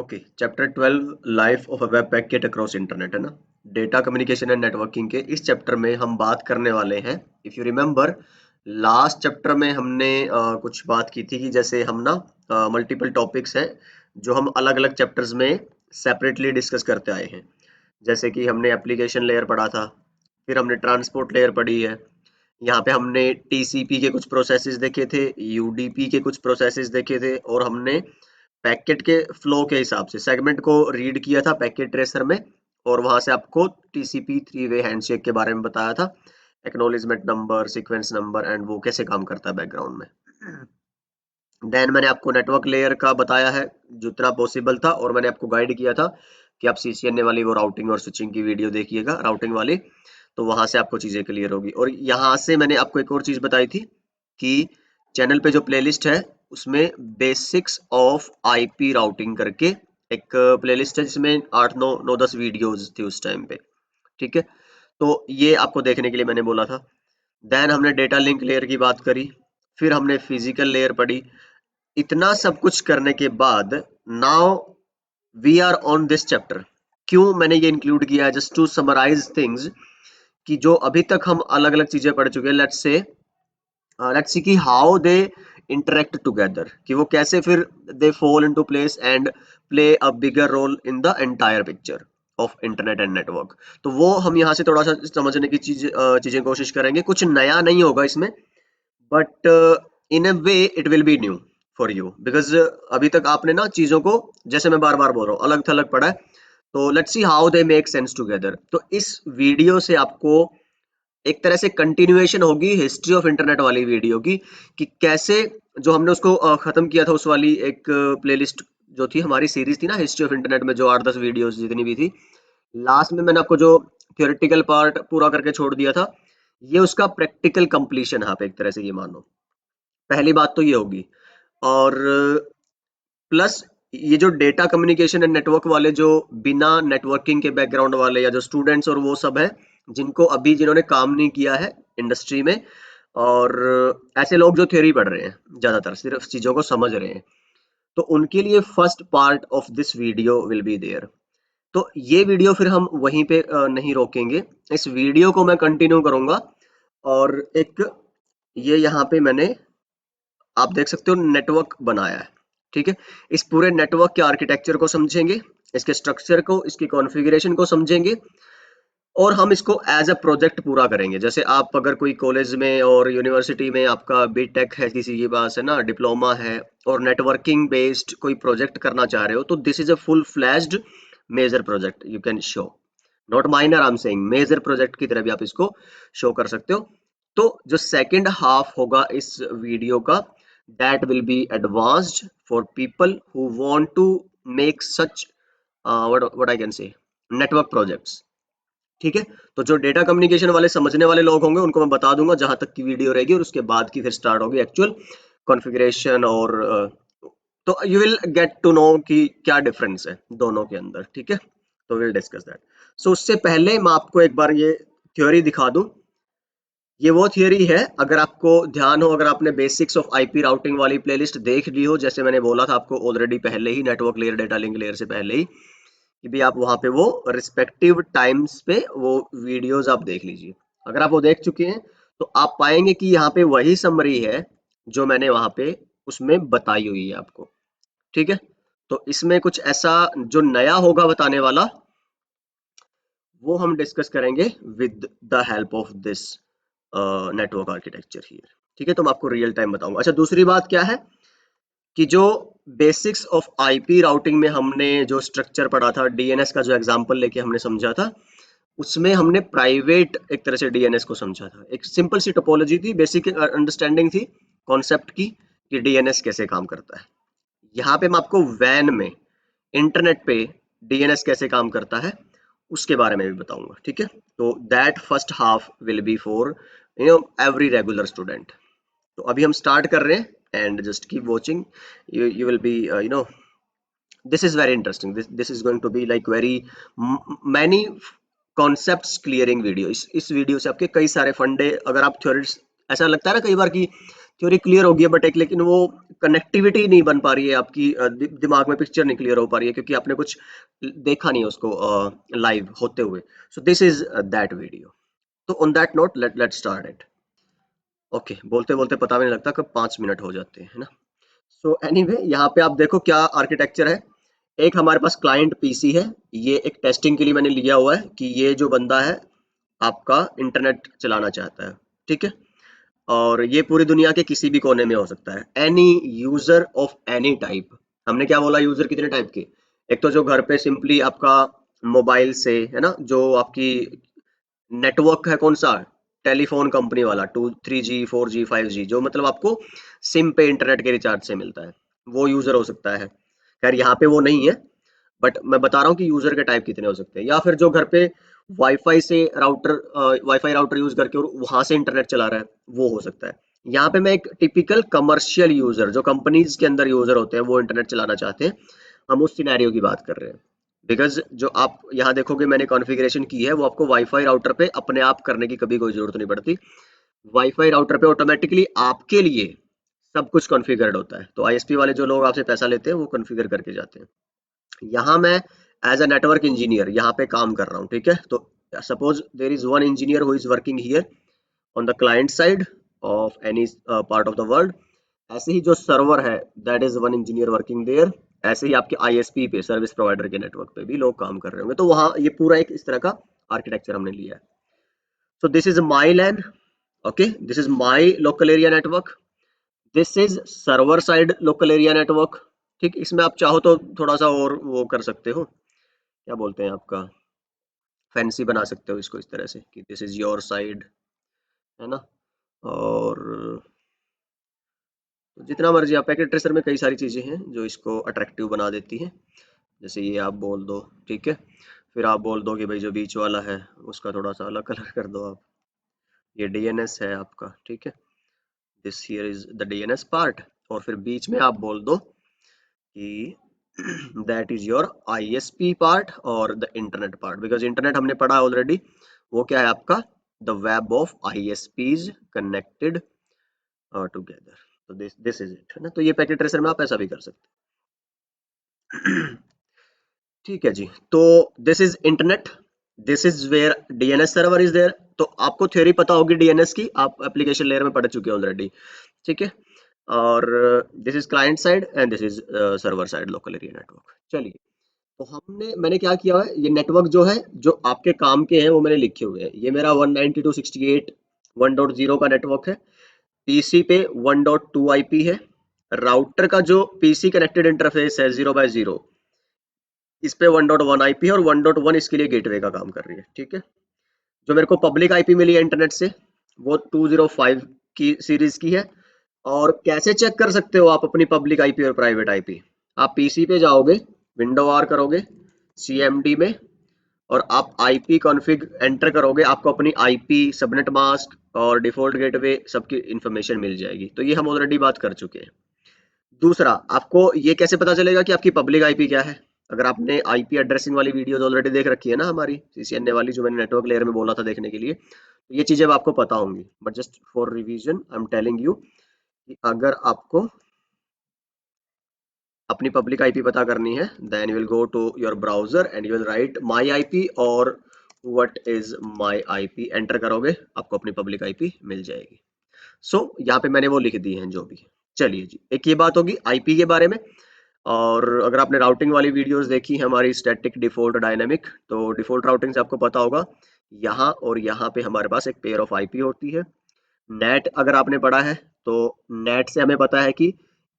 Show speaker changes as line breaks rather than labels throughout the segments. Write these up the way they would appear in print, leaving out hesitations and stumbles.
Okay, chapter 12 life of a web packet across internet है ना। Data communication and networking के इस chapter में हम बात करने वाले हैं। If you remember, last chapter में हमने कुछ बात की थी कि जैसे हम ना मल्टीपल टॉपिक्स हैं जो हम अलग अलग चैप्टर्स में सेपरेटली डिस्कस करते आए हैं। जैसे कि हमने एप्लीकेशन लेयर पढ़ा था, फिर हमने ट्रांसपोर्ट लेयर पढ़ी है। यहाँ पे हमने टीसीपी के कुछ प्रोसेसेस देखे थे, यूडीपी के कुछ प्रोसेसेस देखे थे, और हमने पैकेट के फ्लो के हिसाब से सेगमेंट को रीड किया था पैकेट ट्रेसर में, और वहां से आपको टीसीपी 3 वे हैंडशेक के बारे में बताया था, acknowledgement number, sequence number, and वो कैसे काम करता है बैकग्राउंड में। देन मैंने आपको नेटवर्क लेयर का बताया है जितना पॉसिबल था, और मैंने आपको गाइड किया था कि आप सीसीएनए वाली वो राउटिंग और स्विचिंग की वीडियो देखिएगा, राउटिंग वाली, तो वहां से आपको चीजें क्लियर होगी। और यहाँ से मैंने आपको एक और चीज बताई थी कि चैनल पे जो प्लेलिस्ट है उसमें बेसिक्स ऑफ आईपी राउटिंग करके एक प्लेलिस्ट है जिसमें 8 9 9 10 वीडियोस थी उस टाइम पे। ठीक है, तो ये आपको देखने के लिए मैंने बोला था। देन हमने डेटा लिंक लेयर की बात करी, फिर हमने फिजिकल लेयर पढ़ी। इतना सब कुछ करने के बाद now we are on this chapter. क्यों मैंने ये इंक्लूड किया है? जस्ट टू समराइज थिंग्स कि जो अभी तक हम अलग अलग चीजें पढ़ चुके हैं। लेट्स सी कि हाउ दे इंटरेक्ट टुगेदर, कि वो कैसे फिर they fall into place and play a bigger role in the entire picture of internet and network. तो वो हम यहाँ से थोड़ा सा समझने की चीजें कोशिश करेंगे। कुछ नया नहीं होगा इसमें, but in a way it will be new for you, because अभी तक आपने ना चीजों को, जैसे मैं बार बार बोल रहा हूँ, अलग थलग पढ़ा है। तो let's see how they make sense together. तो इस वीडियो से आपको एक तरह से कंटिन्यूएशन होगी हिस्ट्री ऑफ इंटरनेट वाली वीडियो की, कि कैसे जो हमने उसको खत्म किया था, उस वाली एक प्लेलिस्ट जो थी, हमारी सीरीज थी ना हिस्ट्री ऑफ इंटरनेट में, जो 8 10 वीडियोस जितनी भी थी, लास्ट में मैंने आपको जो थियोरेटिकल पार्ट पूरा करके छोड़ दिया था, ये उसका प्रैक्टिकल कंप्लीशन है। आप एक तरह से ये मानो, पहली बात तो ये होगी। और प्लस ये जो डेटा कम्युनिकेशन एंड नेटवर्क वाले, जो बिना नेटवर्किंग के बैकग्राउंड वाले, या जो स्टूडेंट्स और वो सब है जिनको अभी, जिन्होंने काम नहीं किया है इंडस्ट्री में, और ऐसे लोग जो थ्योरी पढ़ रहे हैं, ज्यादातर सिर्फ चीजों को समझ रहे हैं, तो उनके लिए first part of this video will be there. तो ये वीडियो फिर हम वहीं पे नहीं रोकेंगे, इस वीडियो को मैं कंटिन्यू करूंगा। और एक ये यहाँ पे मैंने, आप देख सकते हो, नेटवर्क बनाया है। ठीक है, इस पूरे नेटवर्क के आर्किटेक्चर को समझेंगे, इसके स्ट्रक्चर को, इसकी कॉन्फ़िगरेशन को समझेंगे, और हम इसको एज अ प्रोजेक्ट पूरा करेंगे। जैसे आप अगर कोई कॉलेज में और यूनिवर्सिटी में आपका बीटेक है, किसी के पास है ना डिप्लोमा है, और नेटवर्किंग बेस्ड कोई प्रोजेक्ट करना चाह रहे हो, तो this is a full flashed major project you can show, not minor, I am saying major project की तरह भी आप इसको शो कर सकते हो। तो जो सेकंड हाफ होगा इस वीडियो का, that will be advanced for people who want to make such what I can say network projects. ठीक है, तो जो डेटा कम्युनिकेशन वाले समझने वाले लोग होंगे उनको मैं बता दूंगा जहां तक की वीडियो रहेगी, और उसके बाद की फिर स्टार्ट होगी एक्चुअल कॉन्फ़िगरेशन। और तो you will get to know कि क्या डिफरेंस है दोनों के अंदर। ठीक है, तो विल डिस्कस दैट। सो उससे पहले मैं आपको एक बार ये थ्योरी दिखा दूं। ये वो थियरी है, अगर आपको ध्यान हो, अगर आपने बेसिक्स ऑफ आईपी राउटिंग वाली प्लेलिस्ट देख ली हो, जैसे मैंने बोला था आपको ऑलरेडी पहले ही, network layer data link layer से पहले ही, कि भी आप वहां पे वो रिस्पेक्टिव टाइम्स पे वो वीडियोस आप देख लीजिए। अगर आप वो देख चुके हैं तो आप पाएंगे कि यहाँ पे वही समरी है जो मैंने वहां पे उसमें बताई हुई है आपको। ठीक है, तो इसमें कुछ ऐसा जो नया होगा बताने वाला, वो हम डिस्कस करेंगे with the help of this network architecture here. ठीक है, तो मैं आपको रियल टाइम बताऊंगा। अच्छा, दूसरी बात क्या है कि जो बेसिक्स ऑफ आईपी राउटिंग में हमने जो स्ट्रक्चर पढ़ा था, डीएनएस का जो एग्जांपल लेके हमने समझा था, उसमें हमने प्राइवेट एक तरह से डीएनएस को समझा था। एक सिंपल सी टोपोलॉजी थी, बेसिक अंडरस्टैंडिंग थी कॉन्सेप्ट की, कि डीएनएस कैसे काम करता है। यहाँ पे मैं आपको वैन में, इंटरनेट पे डीएनएस कैसे काम करता है उसके बारे में भी बताऊंगा। ठीक है, तो that first half will be for every regular student. तो अभी हम स्टार्ट कर रहे हैं, and just keep watching, you will be this is very interesting, this is going to be like very many concepts clearing video। इस video से आपके कई सारे फंडे, अगर आप थ्योरीज, ऐसा लगता है ना कई बार कि थ्योरी क्लियर हो गई है, बट एक लेकिन वो कनेक्टिविटी नहीं बन पा रही है आपकी, दिमाग में पिक्चर नहीं क्लियर हो पा रही है क्योंकि आपने कुछ देखा नहीं है उसको लाइव होते हुए। So this is that video. तो on that note let start it. Okay, बोलते बोलते पता भी नहीं लगता कब 5 मिनट हो जाते हैं, है ना। सो एनीवे, यहाँ पे आप देखो क्या आर्किटेक्चर है। एक हमारे पास क्लाइंट पीसी है, ये एक टेस्टिंग के लिए मैंने लिया हुआ है कि ये जो बंदा है आपका इंटरनेट चलाना चाहता है, ठीक है। और ये पूरी दुनिया के किसी भी कोने में हो सकता है, any user of any type. हमने क्या बोला, यूजर कितने टाइप के? एक तो जो घर पे सिंपली आपका मोबाइल से, है ना, जो आपकी नेटवर्क है कौन सा, टेलीफोन कंपनी वाला, 3G 4G 5G, जो मतलब आपको सिम पे इंटरनेट के रिचार्ज से मिलता है, वो यूजर हो सकता है। खैर यहाँ पे वो नहीं है, बट मैं बता रहा हूँ कि यूजर के टाइप कितने हो सकते हैं। या फिर जो घर पे वाईफाई राउटर यूज करके और वहां से इंटरनेट चला रहा है, वो हो सकता है। यहाँ पे मैं एक टिपिकल कमर्शियल यूजर, जो कंपनीज के अंदर यूजर होते हैं, वो इंटरनेट चलाना चाहते हैं, हम उस सिनेरियो की बात कर रहे हैं। बिकॉज जो आप यहाँ देखोगे मैंने कॉन्फ़िगरेशन की है, वो आपको वाईफाई राउटर पे अपने आप करने की कभी कोई जरूरत नहीं पड़ती। वाईफाई राउटर पे ऑटोमेटिकली आपके लिए सब कुछ कॉन्फ़िगर्ड होता है। तो आईएसपी वाले जो लोग आपसे पैसा लेते हैं वो कॉन्फ़िगर करके जाते हैं। यहाँ मैं एज अ नेटवर्क इंजीनियर यहाँ पे काम कर रहा हूँ, ठीक है। तो suppose there is one engineer who is working here on the client side of any part of the world. ऐसे ही जो सर्वर है, that is one engineer working there. ऐसे ही आपके आईएसपी पे, सर्विस प्रोवाइडर के नेटवर्क पे भी लोग काम कर रहे होंगे। तो वहाँ ये पूरा एक इस तरह का आर्किटेक्चर हमने लिया है। So this is my LAN, okay, this is my local area network, this is server side local area network. ठीक, इसमें आप चाहो तो थोड़ा सा और वो कर सकते हो, क्या बोलते हैं आपका, फैंसी बना सकते हो इसको इस तरह से कि दिस इज योर साइड, है ना। और तो जितना मर्जी आप, पैकेट ट्रेसर में कई सारी चीजें हैं जो इसको अट्रैक्टिव बना देती हैं। जैसे ये आप बोल दो, ठीक है। फिर आप बोल दो कि भाई जो बीच वाला है उसका थोड़ा सा अलग कलर कर दो आप। ये डीएनएस है आपका, ठीक है, this here is the DNS part. और फिर बीच में आप बोल दो कि that is your ISP part और the internet part, because internet हमने पढ़ा ऑलरेडी, वो क्या है आपका, the web of ISPs connected together. तो दिस इज इट, है ना। तो ये पैकेट ट्रेसर में आप ऐसा भी कर सकते। ठीक है जी। तो this is internet, this is where DNS server is there. तो आपको थ्योरी पता होगी डीएनएस की, आप एप्लीकेशन लेयर में पढ़ चुके हो ऑलरेडी, ठीक है। और this is client side and this is server side local area network. चलिए, तो मैंने क्या किया है, ये नेटवर्क जो है, जो आपके काम के हैं वो मैंने लिखे हुए हैं। ये मेरा 192.168.1.0 का नेटवर्क है। पीसी पे 1.2 आईपी है। राउटर का जो पीसी कनेक्टेड इंटरफेस है 0/0, इस पे 1.1 आईपी है, और 1.1 इसके लिए गेटवे का काम कर रही है, ठीक है। जो मेरे को पब्लिक आईपी मिली है इंटरनेट से, वो 205 की सीरीज की है। और कैसे चेक कर सकते हो आप अपनी पब्लिक आईपी और प्राइवेट आईपी? आप पीसी पे जाओगे, विंडो आर करोगे सीएमडी में, और आप आईपी कॉन्फ़िग एंटर करोगे, आपको अपनी आईपी, सबनेट मास्क और डिफॉल्ट गेटवे सबकी इंफॉर्मेशन मिल जाएगी। तो ये हम ऑलरेडी बात कर चुके हैं। दूसरा, आपको ये कैसे पता चलेगा कि आपकी पब्लिक आईपी क्या है? अगर आपने आईपी एड्रेसिंग वाली वीडियोस ऑलरेडी देख रखी है ना, हमारी सीसीएनए वाली, जो मैंने नेटवर्क लेयर में बोला था देखने के लिए, तो ये चीजें आपको पता होंगी। But just for revision I am telling you कि अगर आपको अपनी पब्लिक आईपी पता करनी है, then you will go to your browser and you will write my IP और what is my IP, enter करोगे, आपको अपनी पब्लिक आईपी मिल जाएगी। सो यहाँ पे मैंने वो लिख दी है जो भी है। चलिए जी, एक ये बात होगी आईपी के बारे में। और अगर आपने राउटिंग वाली वीडियोस देखी है हमारी, स्टैटिक, डिफॉल्ट, डायनेमिक, तो डिफॉल्ट राउटिंग से आपको पता होगा, यहाँ और यहाँ पे हमारे पास एक पेयर ऑफ आईपी होती है। नेट अगर आपने पढ़ा है, तो नेट से हमें पता है कि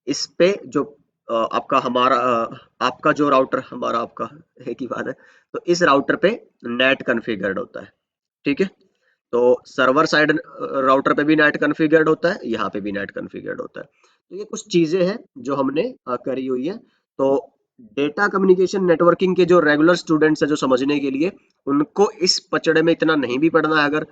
इस पे जो आपका जो राउटर, हमारा आपका एक ही बात है, तो इस राउटर पे नेट कॉन्फ़िगर्ड होता है, ठीक है। तो सर्वर साइड राउटर पे भी नेट कॉन्फ़िगर्ड होता है, यहाँ पे भी नेट कॉन्फ़िगर्ड होता है। तो ये कुछ चीजें हैं जो हमने करी हुई है। तो डेटा कम्युनिकेशन नेटवर्किंग के जो रेगुलर स्टूडेंट्स हैं, जो समझने के लिए, उनको इस पचड़े में इतना नहीं भी पढ़ना है अगर,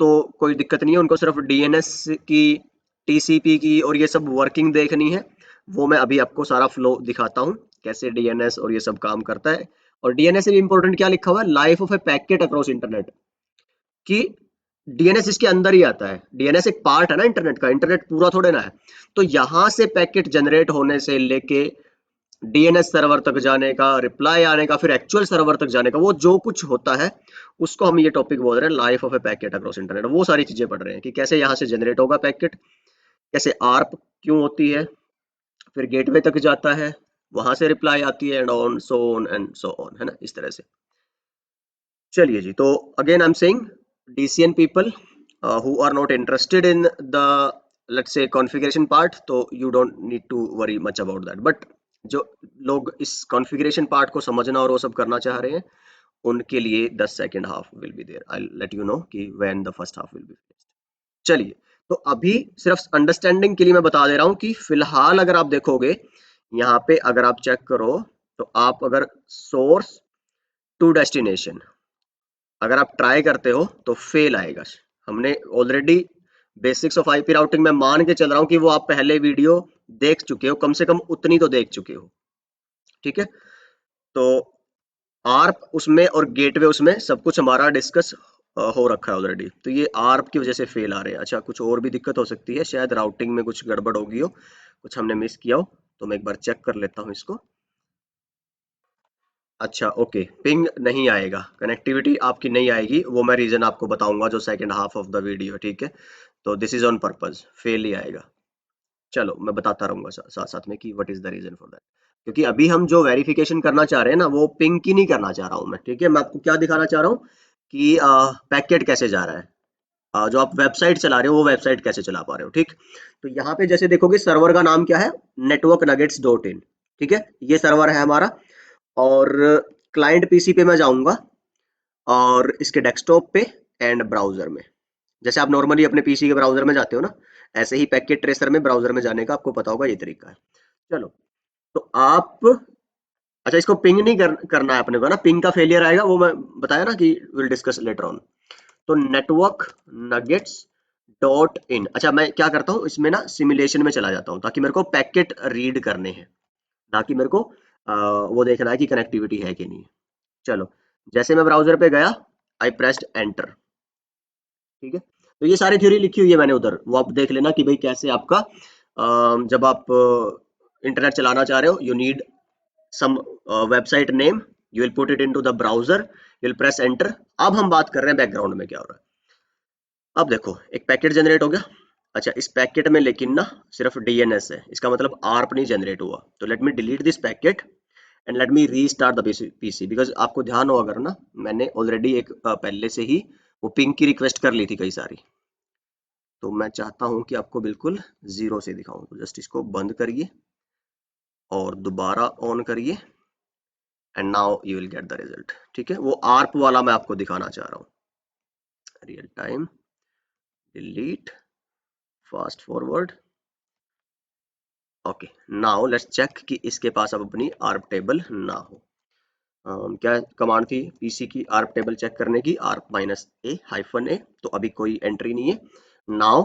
तो कोई दिक्कत नहीं है। उनको सिर्फ डीएनएस की, टीसीपी की और ये सब वर्किंग देखनी है। वो मैं अभी आपको सारा फ्लो दिखाता हूँ, कैसे डीएनएस और ये सब काम करता है। और डीएनएस से भी इंपॉर्टेंट क्या लिखा हुआ है, life of A packet across internet, कि डीएनएस इसके अंदर ही आता है। डीएनएस एक पार्ट है ना इंटरनेट का, इंटरनेट पूरा थोड़े ना है। तो यहां से पैकेट जनरेट होने से लेके डीएनएस सर्वर तक जाने का, रिप्लाई आने का, फिर एक्चुअल सर्वर तक जाने का, वो जो कुछ होता है उसको हम ये टॉपिक बोल रहे हैं life of A packet across internet. वो सारी चीजें पढ़ रहे हैं कि कैसे यहाँ से जनरेट होगा पैकेट, कैसे आर्प क्यों होती है, फिर गेटवे तक जाता है, वहां से रिप्लाई आती है, एंड सो ऑन, है ना, इस तरह से। चलिए जी, तो again I am saying DCN people who are not interested in the, let's say, configuration part, तो you don't need to worry much about that, but जो लोग इस configuration part को समझना और वो सब करना चाह रहे हैं उनके लिए the second half will be there. I'll let you know कि when the first half will be finished. चलिए, तो अभी सिर्फ अंडरस्टैंडिंग के लिए मैं बता दे रहा हूँ कि फिलहाल अगर आप देखोगे यहाँ पे, अगर आप चेक करो तो आप अगर सोर्स टू डेस्टिनेशन अगर आप ट्राई करते हो तो फेल आएगा। हमने already basics of IP routing में मान के चल रहा हूँ कि वो आप पहले वीडियो देख चुके हो, कम से कम उतनी तो देख चुके हो, ठीक है। तो आर्प उसमें और गेटवे उसमें सब कुछ हमारा डिस्कस हो रखा है ऑलरेडी। तो ये आर्प की वजह से फेल आ रहे हैं। अच्छा, कुछ और भी दिक्कत हो सकती है, शायद राउटिंग में कुछ गड़बड़ होगी हो, कुछ हमने मिस किया हो, तो मैं एक बार चेक कर लेता हूँ इसको। अच्छा, ओके, पिंग नहीं आएगा, कनेक्टिविटी आपकी नहीं आएगी, वो मैं रीजन आपको बताऊंगा जो second half of the video, ठीक है। तो this is on purpose, fail ही आएगा। चलो मैं बताता रहूंगा साथ साथ में कि what is the reason for that. क्योंकि अभी हम जो वेरिफिकेशन करना चाह रहे हैं ना, वो पिंग की नहीं करना चाह रहा हूँ मैं, ठीक है। मैं आपको क्या दिखाना चाह रहा हूँ कि पैकेट कैसे जा रहा है, जो आप वेबसाइट चला रहे हो वो वेबसाइट कैसे चला पा रहे हो, ठीक। तो यहाँ पे जैसे देखोगे सर्वर का नाम क्या है, नेटवर्क नगेट्स डॉट इन, ठीक है, ये सर्वर है हमारा। और क्लाइंट पीसी पे मैं जाऊंगा और इसके डेस्कटॉप पे एंड ब्राउजर में, जैसे आप नॉर्मली अपने पीसी के ब्राउजर में जाते हो ना, ऐसे ही पैकेट ट्रेसर में ब्राउजर में जाने का आपको पता होगा, ये तरीका है। चलो, तो आप, अच्छा, इसको पिंग नहीं करना है अपने को ना, पिंग का फेलियर आएगा, वो मैं बताया ना कि विल डिस्कस लेटर ऑन। तो नेटवर्क नगेट्स डॉट इन, अच्छा मैं क्या करता हूँ इसमें ना, सिमुलेशन में चला जाता हूँ ताकि मेरे को पैकेट रीड करने हैं, ना कि मेरे को वो देखना है कि कनेक्टिविटी है कि नहीं है। चलो, जैसे मैं ब्राउजर पे गया, आई प्रेस्ड एंटर, ठीक है। तो ये सारी थ्योरी लिखी हुई है मैंने उधर, वो आप देख लेना कि भाई कैसे आपका जब आप इंटरनेट चलाना चाह रहे हो, you need some website name, you will put it into the browser, you will press enter. अब हम बात कर रहे हैं बैकग्राउंड में क्या हो रहा है। अब देखो, एक पैकेट जनरेट हो गया। अच्छा, इस पैकेट में लेकिन ना सिर्फ डीएनएस है, इसका मतलब आर्प नहीं जनरेट हुआ। तो let me delete this packet and let me restart the PC, because आपको ध्यान हो अगर ना, मैंने ऑलरेडी एक पहले से ही वो पिंग की रिक्वेस्ट कर ली थी कई सारी। तो मैं चाहता हूं कि आपको बिल्कुल जीरो से दिखाऊं, तो जस्ट इसको बंद करिए और दोबारा ऑन करिए and now you will get the result, ठीक है। वो आर्प वाला मैं आपको दिखाना चाह रहा हूँ। Real time delete, fast forward, okay. Now let's check कि इसके पास अब अपनी आर्प टेबल ना हो। क्या कमांड थी पीसी की आर्प टेबल चेक करने की, आर्प -a-a, तो अभी कोई एंट्री नहीं है। नाउ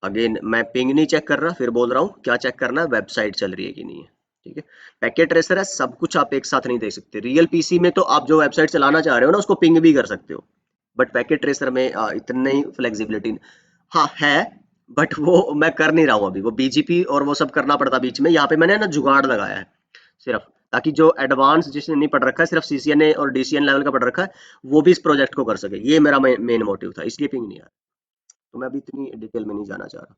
अगेन मैं पिंग नहीं चेक कर रहा, फिर बोल रहा हूँ क्या चेक करना है, वेबसाइट चल रही है कि नहीं है, ठीक है। पैकेट ट्रेसर है, सब कुछ आप एक साथ नहीं देख सकते। रियल पीसी में तो आप जो वेबसाइट चलाना चाह रहे हो ना उसको पिंग भी कर सकते हो, बट पैकेट ट्रेसर में इतनी ही फ्लेक्सिबिलिटी हाँ है, बट वो मैं कर नहीं रहा हूँ अभी, वो बीजीपी और वो सब करना पड़ता बीच में। यहाँ पे मैंने ना जुगाड़ लगाया है सिर्फ, ताकि जो एडवांस जिसने नहीं पढ़ रखा है, सिर्फ सीसीएनए और डीसीएन लेवल का पढ़ रखा है, वो भी इस प्रोजेक्ट को कर सके। ये मेरा मेन मोटिव था, इसलिए पिंग नहीं आ रहा। तो मैं अभी इतनी डिटेल में नहीं जाना चाह रहा।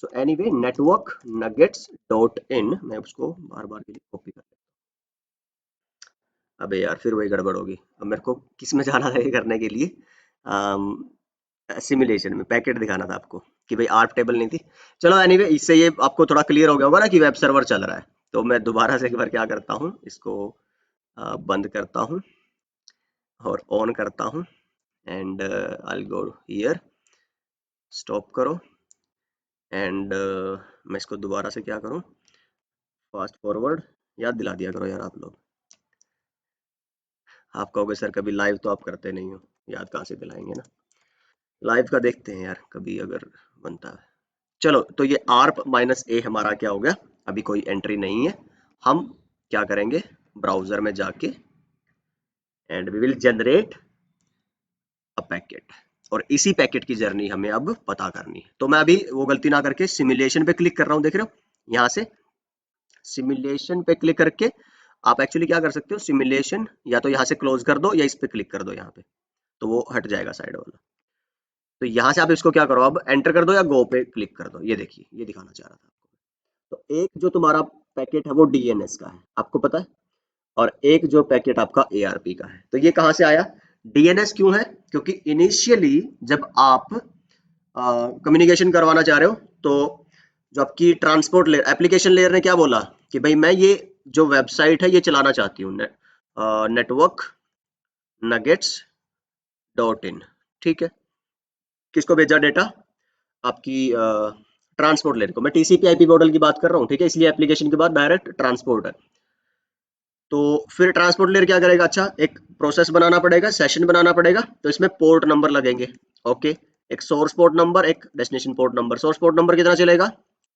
So anyway, network nuggets dot इन, मैं उसको बार बार के लिए कॉपी कर लेता हूँ। अबे यार, फिर वही गड़बड़ होगी। अब मेरे को किस में जाना था ये करने के लिए, सिमुलेशन में पैकेट दिखाना था आपको कि भाई आर्प टेबल नहीं थी। चलो एनीवे, इससे ये आपको थोड़ा क्लियर हो गया होगा ना कि वेब सर्वर चल रहा है। तो मैं दोबारा से एक बार क्या करता हूँ, इसको बंद करता हूँ और ऑन करता हूँ and I go here, stop करो एंड मैं इसको दोबारा से क्या करूँ, फास्ट फॉरवर्ड। याद दिला दिया करो यार आप लोग, आप कहोगे सर कभी लाइव तो आप करते नहीं हो, याद कहाँ से दिलाएंगे ना। लाइव का देखते हैं यार कभी अगर बनता है। चलो, तो ये आर्प -a हमारा क्या हो गया, अभी कोई एंट्री नहीं है। हम क्या करेंगे, ब्राउजर में जाके and we will generate a packet. और इसी पैकेट की जर्नी हमें अब पता करनी है। तो मैं अभी वो गलती ना करके सिमुलेशन पे क्लिक कर रहा हूँ, देख रहे हो यहाँ से सिमुलेशन पे क्लिक करके आप एक्चुअली क्या कर सकते हो, सिमुलेशन या तो यहाँ से क्लोज कर दो या इस पे क्लिक कर दो यहाँ पे, तो वो हट जाएगा साइड वाला। तो यहाँ से आप इसको क्या करो, अब एंटर कर दो या गो पे क्लिक कर दो। ये देखिए, ये दिखाना चाह रहा था आपको। तो एक जो तुम्हारा पैकेट है वो डीएनएस का है, आपको पता है, और एक जो पैकेट आपका एआरपी का है। तो ये कहाँ से आया, डीएनएस क्यों है, क्योंकि इनिशियली जब आप कम्युनिकेशन करवाना चाह रहे हो तो जो आपकी ट्रांसपोर्ट लेयर, एप्लीकेशन लेयर ने क्या बोला कि भाई मैं ये जो वेबसाइट है ये चलाना चाहती हूँ, नेटवर्क नगेट्स डॉट इन, ठीक है। किसको भेजा डेटा, आपकी ट्रांसपोर्ट लेयर को। मैं टीसीपी आईपी मॉडल की बात कर रहा हूँ, ठीक है, इसलिए एप्लीकेशन के बाद डायरेक्ट ट्रांसपोर्ट है। तो फिर ट्रांसपोर्ट लेयर क्या करेगा, अच्छा एक प्रोसेस बनाना पड़ेगा, सेशन बनाना पड़ेगा, तो इसमें पोर्ट नंबर लगेंगे, ओके, एक सोर्स पोर्ट नंबर, एक destination port number. Source port number कितना चलेगा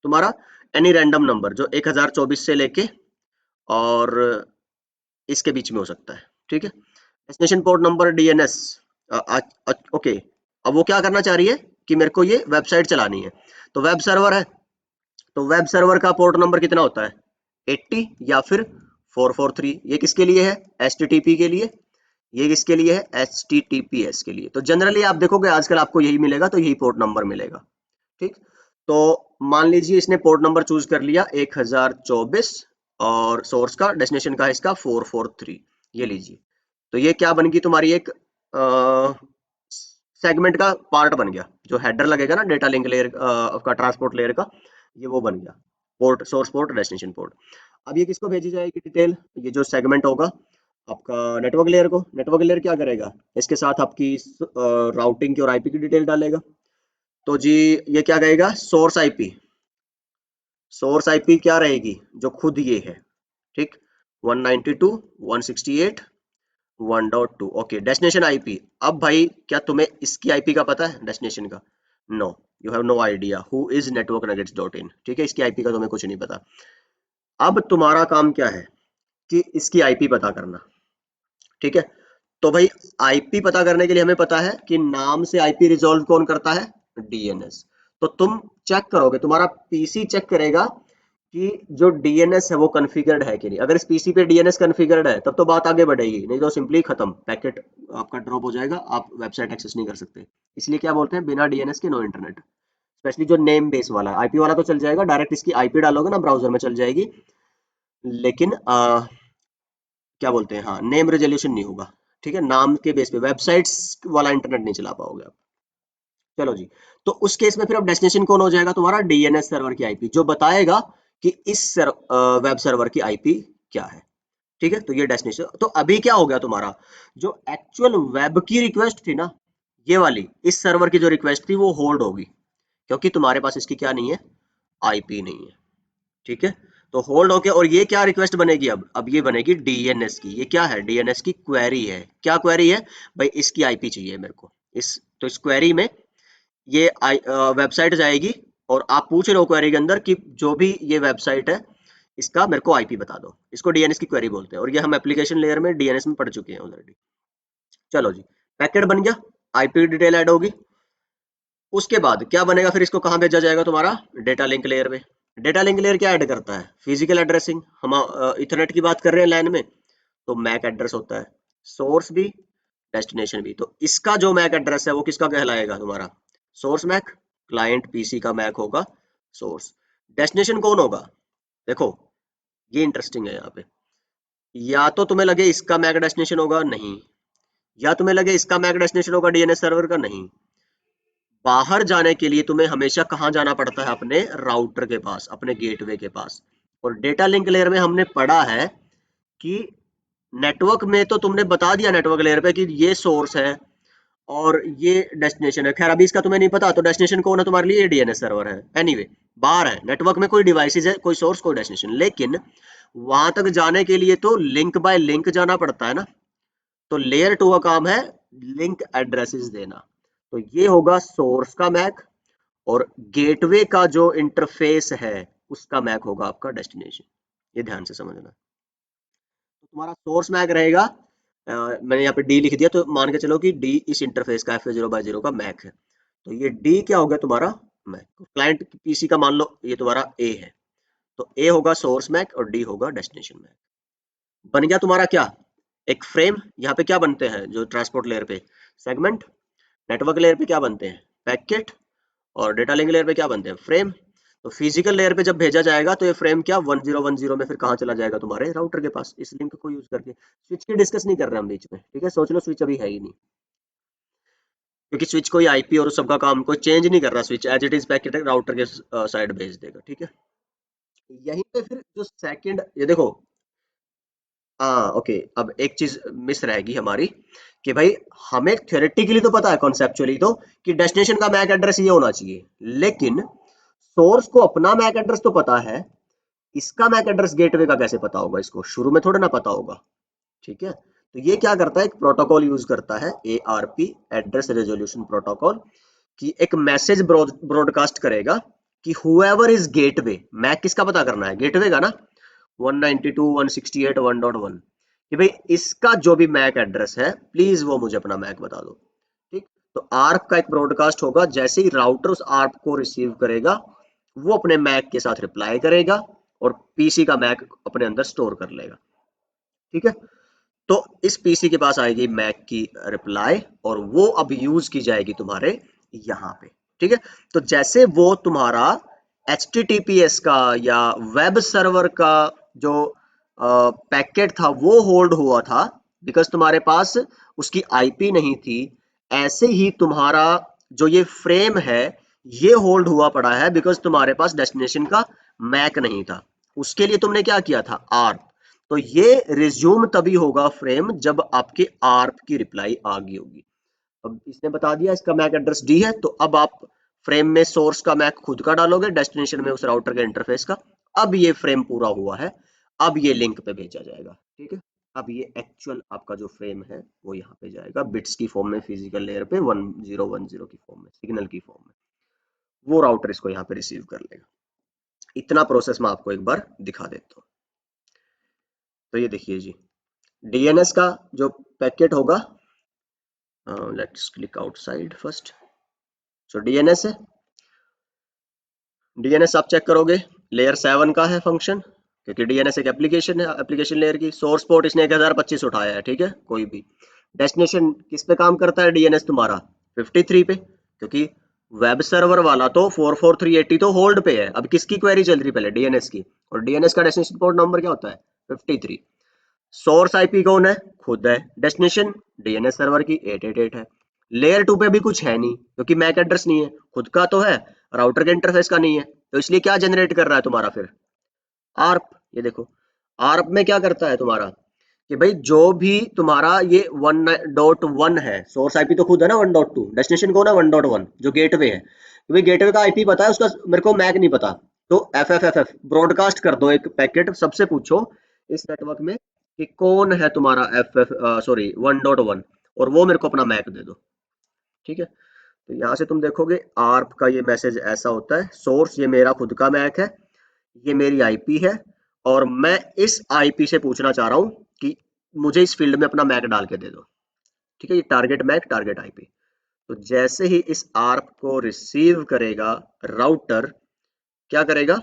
तुम्हारा, एनी रैंडम नंबर जो 1024 से लेके और इसके बीच में हो सकता है, ठीक है। Destination port number DNS, okay. अब वो क्या करना चाह रही है कि मेरे को ये वेबसाइट चलानी है, तो वेब सर्वर है, तो वेब सर्वर का पोर्ट नंबर कितना होता है, 80 या फिर 443। ये किसके लिए है, HTTP के लिए, ये किसके लिए है, HTTPS के लिए। तो जनरली आप देखोगे आजकल आपको यही मिलेगा, तो यही पोर्ट नंबर मिलेगा, ठीक। तो मान लीजिए इसने पोर्ट नंबर चूज कर लिया 1024 और सोर्स का, डेस्टिनेशन का इसका 443, ये लीजिए। तो ये क्या बन गई तुम्हारी, एक सेगमेंट का पार्ट बन गया, जो हेडर लगेगा ना डेटा लिंक लेयर का, ट्रांसपोर्ट लेयर का, ये वो बन गया, port, source port, destination port. अब ये किसको भेजी जाएगी डिटेल, ये जो सेगमेंट होगा आपका नेटवर्क लेयर को। नेटवर्क लेयर क्या करेगा, इसके साथ आपकी राउटिंग की और आईपी की डिटेल डालेगा। तो जी ये क्या कहेगा, सोर्स आईपी, सोर्स आईपी क्या रहेगी, जो खुद ये है, ठीक, 192.168.1.2, ओके। डेस्टिनेशन आईपी, अब भाई क्या तुम्हें इसकी आईपी का पता है, डेस्टिनेशन का, no, you have no idea who is network nuggets dot in, ठीक है, इसकी आईपी का तुम्हें कुछ नहीं पता। अब तुम्हारा काम क्या है कि इसकी आईपी पता करना, ठीक है। तो भाई आईपी पता करने के लिए हमें पता है कि नाम से आईपी रिजॉल्व कौन करता है, डीएनएस। तो तुम चेक करोगे, तुम्हारा पीसी चेक करेगा कि जो डीएनएस है वो कॉन्फ़िगर्ड है कि नहीं। अगर इस पीसी पे डीएनएस कॉन्फ़िगर्ड है तब तो बात आगे बढ़ेगी, नहीं तो सिंपली खत्म, पैकेट आपका ड्रॉप हो जाएगा, आप वेबसाइट एक्सेस नहीं कर सकते। इसलिए क्या बोलते हैं, बिना डीएनएस के नो इंटरनेट। स्पेशली जो नेम बेस वाला है, आईपी वाला तो चल जाएगा, डायरेक्ट इसकी आईपी डालोगे ना ब्राउजर में चल जाएगी, लेकिन क्या बोलते हैं, हाँ, नेम रेजोल्यूशन नहीं होगा, ठीक है, नाम के बेस पे वेबसाइट्स वाला इंटरनेट नहीं चला पाओगे आप। चलो जी, तो उस केस में फिर अब डेस्टिनेशन कौन हो जाएगा, तुम्हारा डीएनएस सर्वर की आईपी, जो बताएगा कि इस वेब सर्वर की आईपी क्या है, ठीक है। तो ये डेस्टिनेशन। तो अभी क्या हो गया तुम्हारा, जो एक्चुअल वेब की रिक्वेस्ट थी ना, ये वाली इस सर्वर की जो रिक्वेस्ट थी वो होल्ड होगी, क्योंकि तुम्हारे पास इसकी क्या नहीं है, आईपी नहीं है, ठीक है। तो होल्ड होके, और ये क्या रिक्वेस्ट बनेगी, अब ये बनेगी डीएनएस की। ये क्या है, डीएनएस की क्वेरी है। क्या क्वेरी है भाई, इसकी आईपी चाहिए मेरे को, इस तो इस क्वेरी में ये वेबसाइट जाएगी और आप पूछ रहे हो क्वेरी के अंदर कि जो भी ये वेबसाइट है इसका मेरे को आईपी बता दो। इसको डीएनएस की क्वेरी बोलते हैं, और ये हम एप्लीकेशन लेयर में डीएनएस में पढ़ चुके हैं ऑलरेडी। चलो जी, पैकेट बन गया, आईपी डिटेल ऐड होगी। उसके बाद क्या बनेगा, फिर इसको कहाँ भेजा जाएगा, तुम्हारा डेटा लिंक लेयर में। डेटा लिंक लेयर क्या ऐड करता है, फिजिकल एड्रेसिंग। हम इथरनेट की बात कर रहे हैं लैन में, तो मैक एड्रेस होता है, सोर्स भी डेस्टिनेशन भी। तो इसका जो मैक एड्रेस है वो किसका कहलाएगा, तुम्हारा सोर्स मैक। क्लाइंट पीसी का मैक होगा सोर्स। डेस्टिनेशन कौन होगा, देखो ये इंटरेस्टिंग है यहाँ पे, या तो तुम्हें लगे इसका मैक डेस्टिनेशन होगा, नहीं, या तुम्हें लगे इसका मैक डेस्टिनेशन होगा डीएनएस सर्वर का, नहीं। बाहर जाने के लिए तुम्हें हमेशा कहाँ जाना पड़ता है, अपने राउटर के पास, अपने गेटवे के पास। और डेटा लिंक लेयर में हमने पढ़ा है कि नेटवर्क में तो तुमने बता दिया नेटवर्क लेयर पे कि ये सोर्स है और ये डेस्टिनेशन है। खैर अभी इसका तुम्हें नहीं पता, तो डेस्टिनेशन कौन है तुम्हारे लिए, ये डीएनएस सर्वर है। एनीवे बाहर है, नेटवर्क में कोई डिवाइसेस है, कोई सोर्स कोई डेस्टिनेशन, लेकिन वहां तक जाने के लिए तो लिंक बाय लिंक जाना पड़ता है ना। तो लेयर 2 का काम है लिंक एड्रेसेस देना। तो ये होगा सोर्स का मैक, और गेटवे का जो इंटरफेस है उसका मैक होगा आपका डेस्टिनेशन। ये ध्यान से समझना। तो तुम्हारा सोर्स मैक रहेगा मैंने यहाँ पे डी लिख दिया, तो मान के चलो कि डी इस इंटरफेस का FA0/0 का मैक है। तो ये डी क्या हो गया तुम्हारा, मैक। क्लाइंट पीसी का मान लो ये तुम्हारा ए है, तो ए होगा सोर्स मैक और डी होगा डेस्टिनेशन मैक। बन गया तुम्हारा क्या, एक फ्रेम। यहाँ पे क्या बनते हैं जो ट्रांसपोर्ट लेयर पे, सेगमेंट। नेटवर्क लेयर पे क्या बनते हैं, पैकेट। और डेटा लिंक लेयर पे क्या बनते हैं, फ्रेम। तो फिजिकल लेयर पे जब भेजा जाएगा तो ये फ्रेम क्या 1010 में फिर कहाँ चला जाएगा, तुम्हारे राउटर के पास, इस लिंक को यूज करके। स्विच की डिस्कस नहीं कर रहे हम बीच में, ठीक है, सोच लो स्विच अभी है ही नहीं, क्योंकि स्विच कोई आईपी और उस सब का काम कोई चेंज नहीं कर रहा, switch as it is packet router के साइड भेज देगा, ठीक है। यहीं पे फिर जो सेकंड, ये देखो, हाँ ओके, अब एक चीज मिस रहेगी हमारी, कि भाई हमें थ्योरेटिकली तो पता है, कॉन्सेप्चुअली तो, कि डेस्टिनेशन का मैक एड्रेस ये होना चाहिए, लेकिन सोर्स को अपना मैक एड्रेस तो पता है, इसका मैक एड्रेस गेटवे का कैसे पता होगा, इसको शुरू में थोड़ा ना पता होगा, ठीक है। तो ये क्या करता है, एक प्रोटोकॉल यूज करता है, ARP, एड्रेस रेजोल्यूशन प्रोटोकॉल, कि एक मैसेज ब्रॉडकास्ट करेगा कि हुएवर इज गेटवे, मैक किसका पता करना है, गेटवे का ना, 192.168.1.1, कि भाई इसका जो भी मैक एड्रेस है प्लीज वो मुझे अपना मैक बता दो, ठीक। तो आर्प का एक ब्रॉडकास्ट होगा, जैसे ही राउटर उस आर्प को रिसीव करेगा, वो अपने मैक के साथ रिप्लाई करेगा और पीसी का मैक अपने अंदर स्टोर कर लेगा, ठीक है। तो इस पीसी के पास आएगी मैक की रिप्लाई, और वो अब यूज की जाएगी तुम्हारे यहाँ पे, ठीक है। तो जैसे वो तुम्हारा HTTPS का या वेब सर्वर का जो पैकेट था वो होल्ड हुआ था, बिकॉज तुम्हारे पास उसकी आईपी नहीं थी, ऐसे ही तुम्हारा जो ये फ्रेम है ये होल्ड हुआ पड़ा है, बिकॉज तुम्हारे पास डेस्टिनेशन का मैक नहीं था। उसके लिए तुमने क्या किया था, आर्प। तो ये रिज्यूम तभी होगा फ्रेम जब आपके आर्प की रिप्लाई आ गई होगी। अब इसने बता दिया इसका मैक एड्रेस डी है, तो अब आप फ्रेम में सोर्स का मैक खुद का डालोगे, डेस्टिनेशन में उस राउटर के इंटरफेस का। अब ये फ्रेम पूरा हुआ है, अब ये लिंक पे भेजा जाएगा, ठीक है। अब ये एक्चुअल आपका जो फ्रेम है वो यहाँ पे जाएगा बिट्स की फॉर्म में, फिजिकल लेयर पे 1010 की फॉर्म में, सिग्नल की फॉर्म में, वो राउटर इसको यहाँ पे रिसीव कर लेगा। इतना प्रोसेस मैं आपको एक बार दिखा देता हूँ। तो ये देखिए जी, डीएनएस का जो पैकेट होगा, let's click outside first. So DNS है, डीएनएस आप चेक करोगे लेयर 7 का है फंक्शन, क्योंकि डीएनएस एक एप्लीकेशन है, एप्लीकेशन लेयर की। सोर्स पोर्ट इसने 1025 उठाया है, ठीक है, कोई भी। डेस्टिनेशन किस पे काम करता है डीएनएस तुम्हारा, 53 पे, क्योंकि वेब सर्वर वाला तो 44380 तो होल्ड पे है। अब किसकी क्वेरी चल रही पहले, डीएनएस की, और डीएनएस का डेस्टिनेशन पोर्ट नंबर क्या होता है, 53। सोर्स आईपी कौन है, खुद है। डेस्टिनेशन डीएनएस सर्वर की 888 है। लेयर 2 पे भी कुछ है नहीं, क्योंकि मैक एड्रेस नहीं है, खुद का तो है, राउटर के इंटरफेस का नहीं है, तो इसलिए क्या जनरेट कर रहा है तुम्हारा फिर, आर्प। ये देखो, आर्प में क्या करता है तुम्हारा, कि भाई जो भी तुम्हारा ये 1.1 है, सोर्स आईपी तो खुद है ना 1.2, डेस्टिनेशन कौन है 1.1 जो गेटवे है, तो भाई गेटवे का आईपी पता है, उसका मेरे को मैक नहीं पता, तो एफ ब्रॉडकास्ट कर दो एक पैकेट, सबसे पूछो इस नेटवर्क में कि कौन है तुम्हारा सॉरी 1.1, और वो मेरे को अपना मैक दे दो, ठीक है। तो यहाँ से तुम देखोगे आर्प का ये मैसेज ऐसा होता है, सोर्स ये मेरा खुद का मैक है, ये मेरी आईपी है, और मैं इस आईपी से पूछना चाह रहा हूँ कि मुझे इस फील्ड में अपना मैक डाल के दे दो, ठीक है। ये टारगेट मैक, टारगेट आईपी। तो जैसे ही इस आर्प को रिसीव करेगा राउटर, क्या करेगा,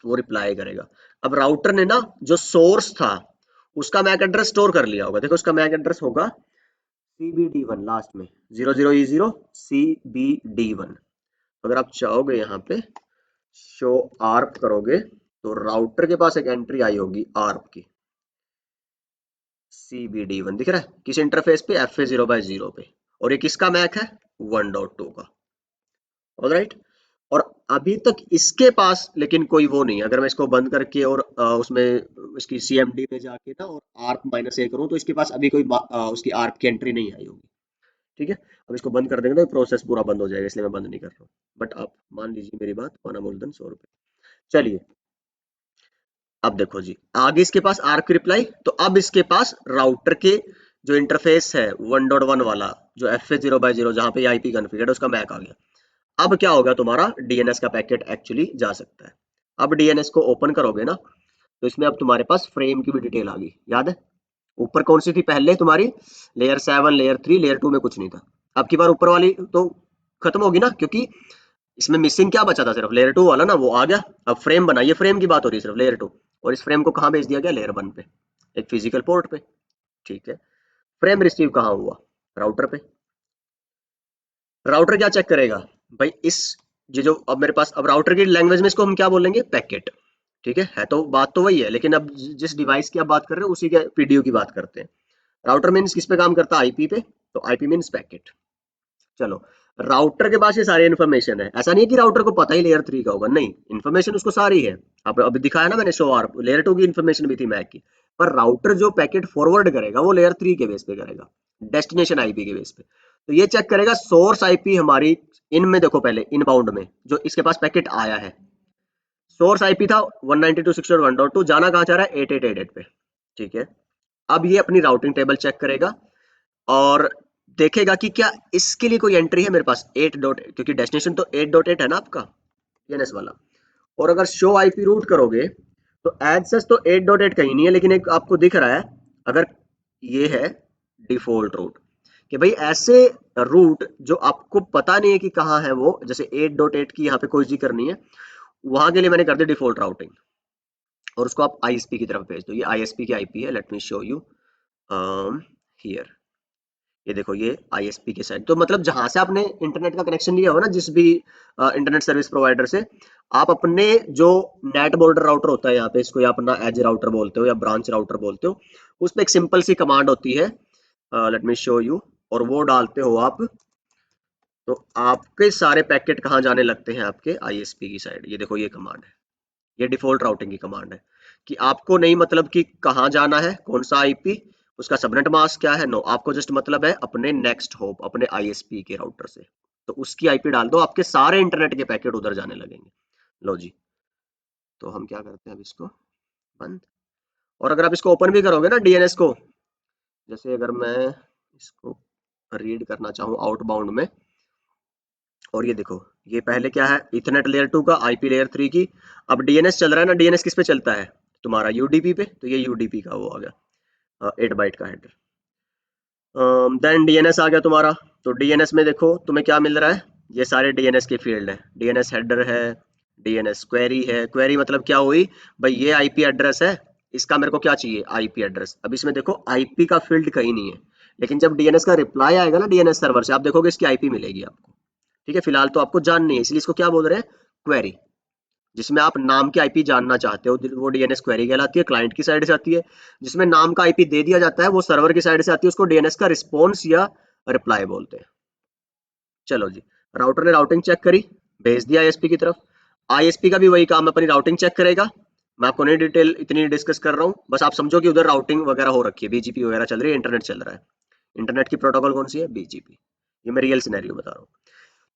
वो रिप्लाई करेगा। अब राउटर ने ना जो सोर्स था उसका मैक एड्रेस स्टोर कर लिया होगा, देखो उसका मैक एड्रेस होगा CBD1 लास्ट में, 00E0 CBD1। अगर आप चाहोगे यहाँ पे शो आर्प करोगे, तो राउटर के पास एक एंट्री आई होगी आर्प की, CBD1 दिख रहा है किस इंटरफेस पे, FA0/0 पे, और ये किसका मैक है, 1.2 का, ऑलराइट। और अभी तक इसके पास लेकिन कोई वो नहीं है, अगर मैं इसको बंद करके और उसमें इसकी CMD में जाके ना और आर्प -A करूं, तो इसके पास अभी कोई उसकी आर्प की एंट्री नहीं आई होगी, ठीक है। अब इसको बंद कर देंगे तो प्रोसेस पूरा बंद हो जाएगा, इसलिए मैं बंद नहीं कर रहा हूँ, बट आप मान लीजिए मेरी बात, माना मूलधन 100 रुपए। चलिए, अब देखो जी, आगे इसके पास आर्क रिप्लाई, तो अब इसके पास राउटर के जो इंटरफेस है 1.1 वाला, जो FA0/0 जहां पे आईपी कॉन्फ़िगर्ड है, उसका मैक आ गया। अब क्या होगा, तुम्हारा डीएनएस का पैकेट एक्चुअली जा सकता है। अब डीएनएस को ओपन करोगे ना, तो इसमें अब तुम्हारे पास फ्रेम की भी डिटेल आ गई, याद है, ऊपर कौन सी थी पहले तुम्हारी? लेयर 7, लेयर 3, लेयर 2 में कुछ नहीं था। अब की बार ऊपर वाली तो खत्म होगी ना, क्योंकि इसमें मिसिंग क्या बचा था? सिर्फ लेयर 2 वाला ना, वो आ गया। अब फ्रेम बना, ये फ्रेम की बात हो रही है सिर्फ, लेयर 2। और इस फ्रेम को कहाँ भेज दिया गया? लेयर 1 पे, एक फिजिकल पोर्ट पे। ठीक है। फ्रेम रिसीव कहाँ हुआ? राउटर पे। राउटर क्या चेक करेगा भाई? इस ये जो अब मेरे पास, अब राउटर की लैंग्वेज में इसको हम क्या बोलेंगे? पैकेट। ठीक है तो बात तो वही है, लेकिन अब जिस डिवाइस की आप बात कर रहे हो उसी के पीडीयू की बात करते हैं। राउटर मीन्स किस पे काम करता है? आईपी पे। तो आईपी मीन्स पैकेट। चलो, राउटर के पास ये सारी इन्फॉर्मेशन है। ऐसा नहीं है कि राउटर को पता ही लेयर 3 का होगा, नहीं, इन्फॉर्मेशन उसको सारी है। अब अभी दिखाया ना मैंने, शो आर लेयर 2 की इन्फॉर्मेशन भी थी मैक की। पर राउटर जो पैकेट फॉरवर्ड करेगा वो लेयर 3 के बेस पे करेगा, डेस्टिनेशन आईपी के बेस पे। तो ये चेक करेगा सोर्स आईपी हमारी इन में, देखो पहले इनबाउंड में जो इसके पास पैकेट आया है, सोर्स आईपी था 192.168.1.2, जाना कहाँ चाह रहा है? 8888 पे। ठीक है। अब ये अपनी राउटिंग टेबल चेक करेगा और देखेगा कि क्या इसके लिए कोई एंट्री है मेरे पास 8 डॉट, क्योंकि डेस्टिनेशन तो 8.8 है ना आपका डीएनएस वाला। और अगर शो आईपी रूट करोगे तो एज सच तो 8.8 कहीं नहीं है, लेकिन एक आपको दिख रहा है, अगर ये है डिफॉल्ट रूट, कि भाई ऐसे रूट जो आपको पता नहीं है कि कहाँ है वो, जैसे 8.8 की यहाँ पे कोई चीज करनी है, वहां के लिए मैंने कर दी डिफॉल्ट राउटिंग। और उसको आप आईएसपी की तरफ भेज दो। ये आईएसपी की आईपी है, let me show you here. ये देखो, ये आईएसपी के साइड, तो मतलब जहां से आपने इंटरनेट का कनेक्शन लिया हो ना, जिस भी इंटरनेट सर्विस प्रोवाइडर से, आप अपने जो नेट बॉर्डर राउटर होता है यहाँ पे, इसको या अपना एज राउटर बोलते हो या ब्रांच राउटर बोलते हो, उस पर एक सिंपल सी कमांड होती है, लेट मी शो यू, और वो डालते हो आप, तो आपके सारे पैकेट कहाँ जाने लगते हैं? आपके आईएसपी की साइड। ये देखो, ये कमांड है, ये डिफॉल्ट राउटिंग की कमांड है, कि आपको नहीं मतलब कि कहाँ जाना है, कौन सा आईपी, उसका सबनेट मास्क क्या है, नो, आपको जस्ट मतलब है अपने नेक्स्ट होप, अपने आईएसपी के राउटर से, तो उसकी आईपी डाल दो, आपके सारे इंटरनेट के पैकेट उधर जाने लगेंगे। लो जी। तो हम क्या करते हैं अब इसको बंद। और अगर आप इसको ओपन भी करोगे ना डीएनएस को, जैसे अगर मैं इसको रीड करना चाहूँ आउटबाउंड में, और ये देखो, ये पहले क्या है? इथरनेट लेयर 2 का, आईपी लेयर 3 की। अब डीएनएस चल रहा है ना, डीएनएस किस पे चलता है? तुम्हारा यूडीपी पे, तो ये यूडीपी का वो आ गया, 8 बाइट का हेडर। देन डीएनएस आ गया तुम्हारा। तो डीएनएस में देखो तुम्हें क्या मिल रहा है? ये सारे डीएनएस के फील्ड है। डीएनएस हेडर है, डीएनएस क्वेरी है। क्वेरी मतलब क्या हुई भाई? ये आईपी एड्रेस है, इसका मेरे को क्या चाहिए? IP address. अब इसमें देखो आईपी का फील्ड कहीं नहीं है, लेकिन जब डीएनएस का रिप्लाई आएगा ना डीएनएस सर्वर से, आप देखोगे इसकी आईपी मिलेगी आपको। ठीक है, फिलहाल तो आपको जाननी है, इसलिए इसको क्या बोल रहे हैं? क्वेरी। जिसमें आप नाम की आईपी जानना चाहते हो, वो डीएनएस क्वेरी कहलाती है, क्लाइंट की साइड से आती है। जिसमें नाम का आईपी दे दिया जाता है, वो सर्वर की साइड से आती है, उसको डीएनएस का रिस्पॉन्स या रिप्लाई बोलते हैं। चलो जी, राउटर ने राउटिंग चेक करी, भेज दिया आईएसपी की तरफ। आईएसपी का भी वही काम है, अपनी राउटिंग चेक करेगा। मैं आपको नहीं डिटेल इतनी डिस्कस कर रहा हूँ, बस आप समझो कि उधर राउटिंग वगैरह हो रखी है, बीजीपी वगैरह चल रही है, इंटरनेट चल रहा है। इंटरनेट की प्रोटोकॉल कौन सी है? बीजीपी। ये मैं रियल सिनेरियो बता रहा हूँ।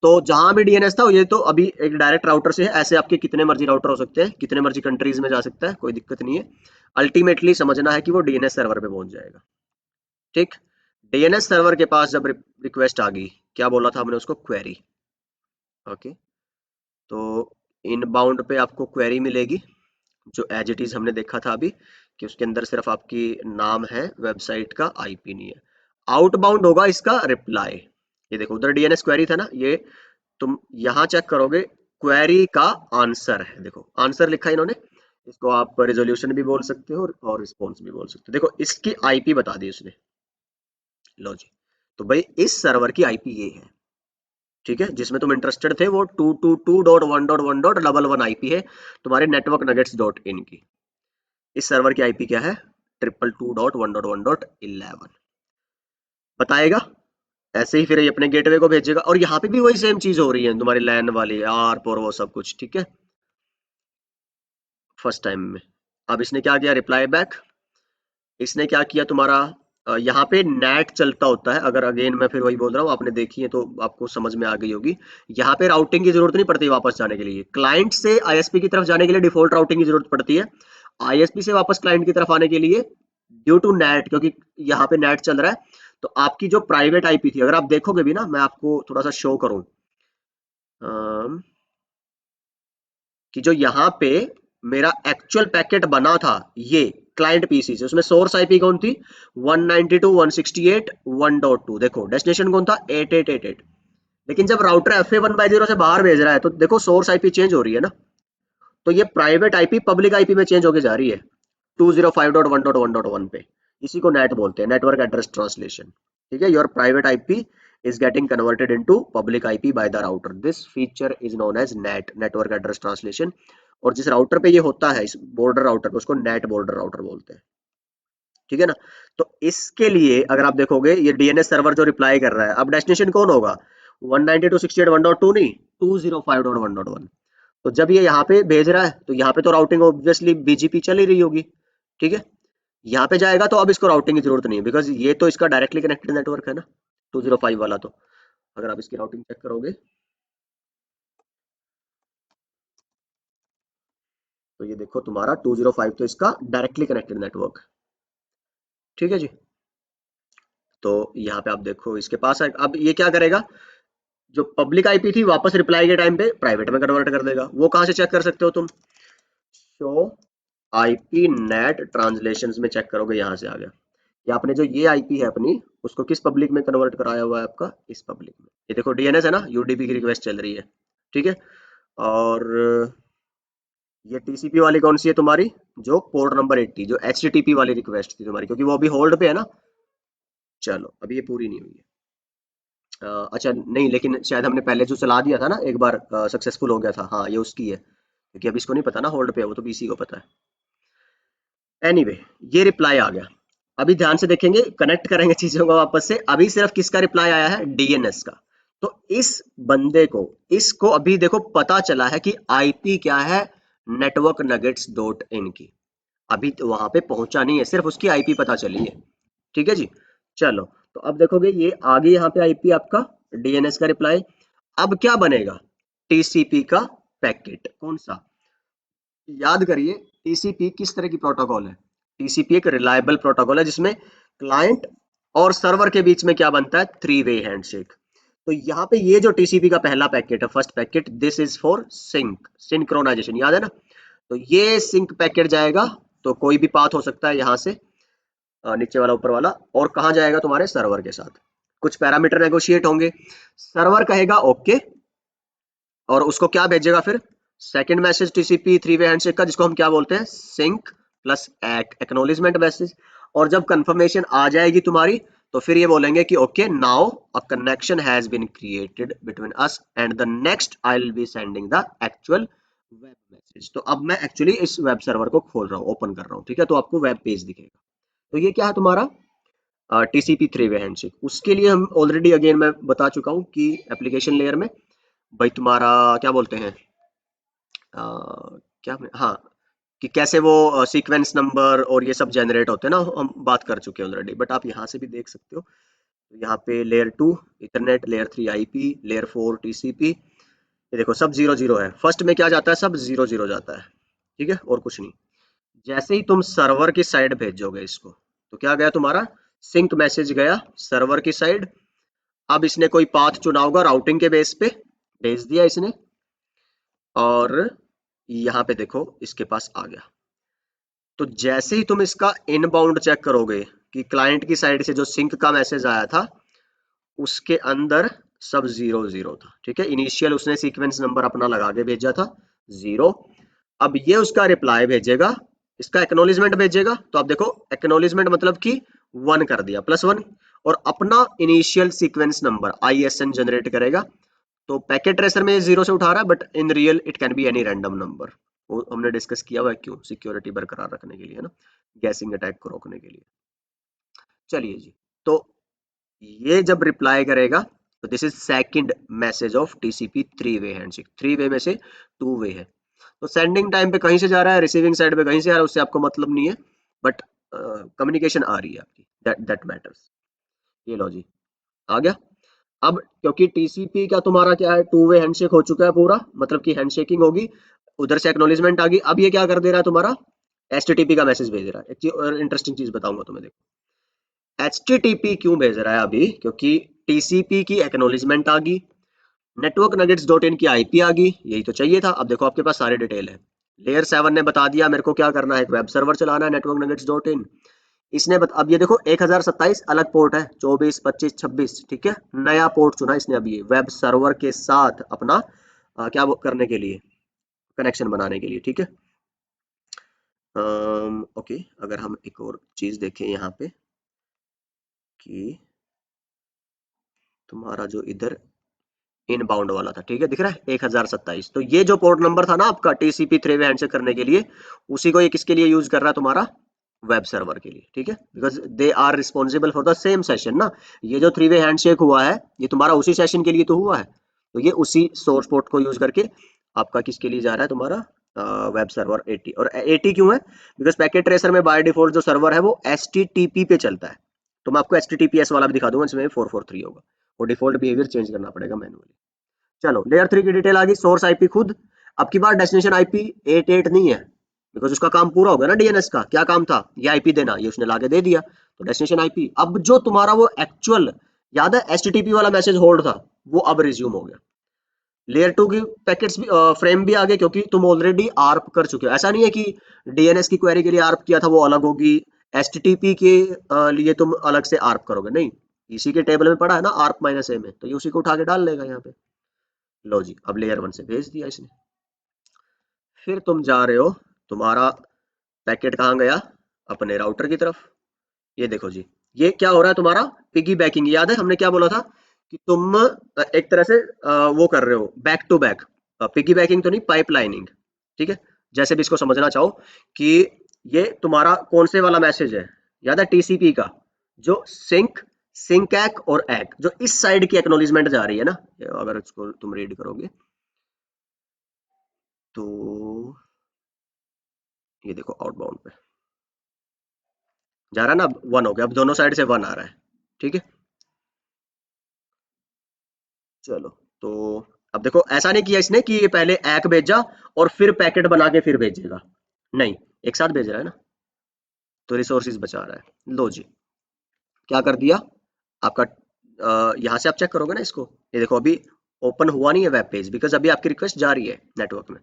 तो जहां भी डीएनएस था, ये तो अभी एक डायरेक्ट राउटर से है, ऐसे आपके कितने मर्जी राउटर हो सकते हैं, कितने मर्जी कंट्रीज में जा सकता है, कोई दिक्कत नहीं है। अल्टीमेटली समझना है कि वो डीएनएस सर्वर पे पहुंच जाएगा। ठीक। डीएनएस सर्वर के पास जब रिक्वेस्ट आ गई, क्या बोला था हमने उसको? क्वेरी। ओके। तो इनबाउंड पे आपको क्वेरी मिलेगी, जो एज इट इज हमने देखा था अभी, कि उसके अंदर सिर्फ आपकी नाम है, वेबसाइट का आईपी नहीं है। आउटबाउंड होगा इसका रिप्लाई। ये देखो, उधर डीएनएस क्वेरी था ना, ये तुम यहां चेक करोगे, क्वेरी का आंसर है, देखो आंसर लिखा है इन्होंने। इसको आप रेजोल्यूशन भी बोल सकते हो और रिस्पॉन्स भी बोल सकते हो। देखो, इसकी आईपी बता दी उसने। लो जी। तो भाई इस सर्वर की आईपी ये है। ठीक है, जिसमें तुम इंटरेस्टेड थे, वो 222.1.1.11 आईपी है तुम्हारे नेटवर्क नगेट्स डॉट इन की। इस सर्वर की आईपी क्या है? 222.1.1.11 बताएगा। ऐसे ही फिर ये अपने गेटवे को भेजेगा, और यहाँ पे भी वही सेम चीज हो रही है तुम्हारी लैन वाली, आर्प और वो सब कुछ। ठीक है, फर्स्ट टाइम में। अब इसने क्या किया? Reply back. इसने क्या किया तुम्हारा? यहाँ पे नेट चलता होता है, अगर अगेन मैं फिर वही बोल रहा हूँ, आपने देखी है तो आपको समझ में आ गई होगी। यहाँ पे राउटिंग की जरूरत नहीं पड़ती वापस जाने के लिए, क्लाइंट से आईएसपी की तरफ जाने के लिए डिफॉल्ट राउटिंग की जरूरत पड़ती है। आईएसपी से वापस क्लाइंट की तरफ आने के लिए ड्यू टू नेट, क्योंकि यहाँ पे नेट चल रहा है, तो आपकी जो प्राइवेट आईपी थी, अगर आप देखोगे भी ना, मैं आपको थोड़ा सा शो करूँ कि जो यहाँ पे मेरा एक्चुअल पैकेट बना था, ये क्लाइंट पीसी से, उसमें सोर्स आईपी कौन थी 192.168.1.2, देखो डेस्टिनेशन कौन था 8888, लेकिन जब राउटर FA1/0 से बाहर भेज रहा है तो देखो सोर्स आईपी चेंज हो रही है ना, तो ये प्राइवेट आईपी पब्लिक आईपी में चेंज होके जा रही है 205.1.1.1 पे। इसी को नेट बोलते हैं, नेटवर्क एड्रेस ट्रांसलेशन। ठीक है, your private IP is getting converted into public IP by the router. This feature is known as NAT, Network Address Translation। और जिस राउटर पे ये होता है, इस बॉर्डर राउटर पे, उसको नेट बॉर्डर राउटर बोलते हैं। ठीक है ना, तो इसके लिए अगर आप देखोगे ये डीएनएस सर्वर जो रिप्लाई कर रहा है, अब डेस्टिनेशन कौन होगा 192.168.1.2 नहीं 205.1.1। तो जब ये यहाँ पे भेज रहा है तो यहाँ पे तो राउटिंग ऑब्वियसली बीजीपी चल ही रही होगी। ठीक है, यहाँ पे जाएगा तो अब इसको राउटिंग की जरूरत नहीं है, बिकॉज ये तो इसका डायरेक्टली कनेक्टेड नेटवर्क है ना 205 वाला। तो अगर आप इसकी राउटिंग चेक करोगे तो ये देखो तुम्हारा 205 तो इसका डायरेक्टली कनेक्टेड नेटवर्क। ठीक है जी, तो यहाँ पे आप देखो इसके पास है, अब ये क्या करेगा, जो पब्लिक आईपी थी वापस रिप्लाई के टाइम पे प्राइवेट में कन्वर्ट कर देगा। वो कहाँ से चेक कर सकते हो तुम, शो आईपी नेट ट्रांसलेशंस में चेक करोगे, यहाँ से आ गया। ये आपने जो ये आईपी है अपनी, उसको किस पब्लिक में कन्वर्ट कराया हुआ है आपका, इस पब्लिक में। ये देखो डीएनएस है ना, यूडीपी की रिक्वेस्ट चल रही है। ठीक है, और ये टीसीपी वाली कौन सी है तुम्हारी, जो पोर्ट नंबर 80, जो एचटीटीपी वाली रिक्वेस्ट थी तुम्हारी, क्योंकि वो अभी होल्ड पे है ना। चलो अभी ये पूरी नहीं हुई है। अच्छा नहीं, लेकिन शायद हमने पहले जो चला दिया था ना एक बार, सक्सेसफुल हो गया था, हाँ ये उसकी है, क्योंकि अभी इसको नहीं पता ना होल्ड पे है, वो तो पीसी को पता है। एनीवे ये रिप्लाई आ गया। अभी ध्यान से देखेंगे, कनेक्ट करेंगे चीजों को वापस से। अभी सिर्फ किसका रिप्लाई आया है, डीएनएस का। तो इस बंदे को, इसको अभी देखो पता चला है कि आईपी क्या है, नेटवर्क नगेट्स डॉट इन की। अभी तो वहां पे पहुंचा नहीं है, सिर्फ उसकी आईपी पता चली है। ठीक है जी, चलो तो अब देखोगे ये आगे यहाँ पे आईपी आपका डीएनएस का रिप्लाई। अब क्या बनेगा, टीसीपी का पैकेट कौन सा, याद करिए टीसीपी किस तरह की प्रोटोकॉल है। टीसीपी एक रिलायबल प्रोटोकॉल है जिसमें क्लाइंट और सर्वर के बीच में क्या बनता है, थ्री वे हैंडशेक। तो यहाँ पे ये जो टीसीपी का पहला पैकेट है, first packet, this is for sync, synchronization, याद है ना। तो ये सिंक पैकेट जाएगा, तो कोई भी पाथ हो सकता है यहाँ से, नीचे वाला ऊपर वाला, और कहाँ जाएगा तुम्हारे सर्वर के साथ। कुछ पैरामीटर नेगोशिएट होंगे, सर्वर कहेगा ओके, और उसको क्या भेजेगा फिर, second message TCP three way handshake का, जिसको हम क्या बोलते हैं, सिंक प्लस एक्नॉलेजमेंट मैसेज। और जब कंफर्मेशन आ जाएगी तुम्हारी, तो फिर ये बोलेंगे कि okay now a connection has been created between us and the next I will be sending the actual web message. तो अब मैं एक्चुअली इस वेब सर्वर को खोल रहा हूँ, ओपन कर रहा हूँ। ठीक है, तो आपको वेब पेज दिखेगा। तो ये क्या है तुम्हारा टीसीपी थ्री वे हैंडशेक। उसके लिए हम ऑलरेडी अगेन मैं बता चुका हूँ कि एप्लीकेशन लेयर में भाई तुम्हारा क्या बोलते हैं, क्या हाँ, कि कैसे वो सीक्वेंस नंबर और ये सब जनरेट होते हैं ना, हम बात कर चुके हैं ऑलरेडी। बट आप यहाँ से भी देख सकते हो, तो यहाँ पे layer 2 Ethernet, layer 3 IP, layer 4 TCP, ये देखो सब 0 0 है। फर्स्ट में क्या जाता है, सब 0 0 जाता है। ठीक है, और कुछ नहीं। जैसे ही तुम सर्वर की साइड भेजोगे इसको, तो क्या गया तुम्हारा, सिंक मैसेज गया सर्वर की साइड। अब इसने कोई पाथ चुना होगा राउटिंग के बेस पे, भेज दिया इसने, और यहाँ पे देखो इसके पास आ गया। तो जैसे ही तुम इसका इनबाउंड चेक करोगे कि क्लाइंट की साइड से जो सिंक का मैसेज आया था, उसके अंदर सब 0 0 था। ठीक है, इनिशियल उसने सीक्वेंस नंबर अपना लगा के भेजा था 0। अब ये उसका रिप्लाई भेजेगा, इसका एक्नॉलेजमेंट भेजेगा। तो आप देखो एक्नॉलेजमेंट मतलब कि 1 कर दिया, +1, और अपना initial sequence number ISN generate करेगा। तो पैकेट ट्रेसर में 0 से उठा रहा है, but in real it can be any random number. वो हमने डिस्कस किया हुआ है, क्यों, सिक्योरिटी बरकरार रखने के लिए ना, गैसिंग अटैक को रोकने के लिए। चलिए जी, तो ये जब रिप्लाई करेगा, तो this is second message of TCP three way handshake. Three way में से 2 वे है, तो सेंडिंग टाइम पे कहीं से जा रहा है, रिसीविंग साइड पे कहीं से आ रहा है, उससे आपको मतलब नहीं है, बट कम्युनिकेशन आ रही है आपकी, दैट मैटर्स। ये लो जी, आ गया। अब क्योंकि टीसीपी का तुम्हारा क्या है, 2 वे हैंडशेक हो चुका है पूरा, मतलब कि हैंडशेकिंग होगी, उधर से एक्नॉलेजमेंट आ गई। अब ये क्या कर दे रहा है तुम्हारा, एचटीटीपी का मैसेज भेज रहा है। एक चीज और इंटरेस्टिंग चीज बताऊंगा तुम्हें, देखो एचटीटीपी क्यों भेज रहा है अभी, क्योंकि टीसीपी की एक्नॉलेजमेंट आ गई, नेटवर्क नगेट्स डॉट इन की आईपी आ गई, यही तो चाहिए था। अब देखो आपके पास सारे डिटेल है, लेयर 7 ने बता दिया मेरे को क्या करना है, एक वेब सर्वर चलाना है नेटवर्क नगेट्स डॉट इन। इसने अब ये देखो 1027 अलग पोर्ट है, 24 25 26, ठीक है, नया पोर्ट चुना इसने अभी वेब सर्वर के साथ अपना क्या करने के लिए, कनेक्शन बनाने के लिए, ठीक है। ओके, अगर हम एक और चीज देखें यहाँ पे कि तुम्हारा जो इधर इनबाउंड वाला था, ठीक है, दिख रहा है 1027, तो ये जो पोर्ट नंबर था ना आपका टीसीपी थ्री वे हैंडशेक करने के लिए, उसी को ये किसके लिए यूज कर रहा है, तुम्हारा वेब सर्वर के लिए, ठीक है, because they are responsible for the same session ना। ये जो थ्री वे हैंडशेक हुआ है ये तुम्हारा उसी सेशन के लिए तो हुआ है, तो ये उसी सोर्स पोर्ट को यूज करके आपका किसके लिए जा रहा है, तुम्हारा वेब सर्वर 80। और 80 क्यों है, बिकॉज पैकेट ट्रेसर में बाय डिफॉल्ट जो सर्वर है वो एचटीटीपी पे चलता है। तो मैं आपको एचटीटीपीएस वाला भी दिखा दूंगा, इसमें 443 होगा, वो डिफॉल्ट बिहेवियर चेंज करना पड़ेगा मैनुअली। चलो लेयर 3 की डिटेल आ गई, सोर्स आईपी खुद। अब की बार डेस्टिनेशन आईपी 88 नहीं है, बिकॉज उसका काम पूरा हो गया ना डीएनएस का, क्या काम था, ये आईपी देना, ये उसने लाके दे दिया, तो डेस्टिनेशन आईपी। अब जो तुम्हारा वो एक्चुअल, याद है एचटीटीपी वाला मैसेज होल्ड था, वो अब रिज्यूम हो गया। लेयर 2 की पैकेट्स भी फ्रेम भी आ गए, क्योंकि तुम ऑलरेडी आर्प कर चुके हो। ऐसा नहीं है कि डीएनएस की क्वेरी के लिए आर्प किया था वो अलग होगी, एचटीटीपी के लिए तुम अलग से आर्प करोगे, नहीं, इसी के टेबल में पड़ा है ना आर्प माइनस ए में, तो ये उसी को उठा के डाल लेगा यहाँ पे। लो जी, अब लेयर 1 से भेज दिया इसने। फिर तुम जा रहे हो, तुम्हारा पैकेट कहाँ गया, अपने राउटर की तरफ। ये देखो जी, ये क्या हो रहा है तुम्हारा, पिगी बैकिंग। याद है हमने क्या बोला था कि तुम एक तरह से वो कर रहे हो back to back, piggybacking तो नहीं, पाइपलाइनिंग, ठीक है। जैसे भी इसको समझना चाहो कि ये तुम्हारा कौन से वाला मैसेज है, याद है टीसीपी का, जो सिंक, सिंकैक और एक, जो इस साइड की एक्नॉलेजमेंट जा रही है ना, अगर इसको तुम रीड करोगे तो ये देखो आउटबाउंड पे जा रहा है ना, 1 हो गया, अब दोनों साइड से 1 आ रहा है, ठीक है। चलो, तो अब देखो ऐसा नहीं किया इसने कि ये पहले एक भेजा और फिर पैकेट बना के फिर भेजेगा, नहीं, एक साथ भेज रहा है ना, तो रिसोर्सिस बचा रहा है। लो जी, क्या कर दिया आपका, यहाँ से आप चेक करोगे ना इसको, ये देखो अभी ओपन हुआ नहीं है वेब पेज, बिकॉज अभी आपकी रिक्वेस्ट जा रही है नेटवर्क में।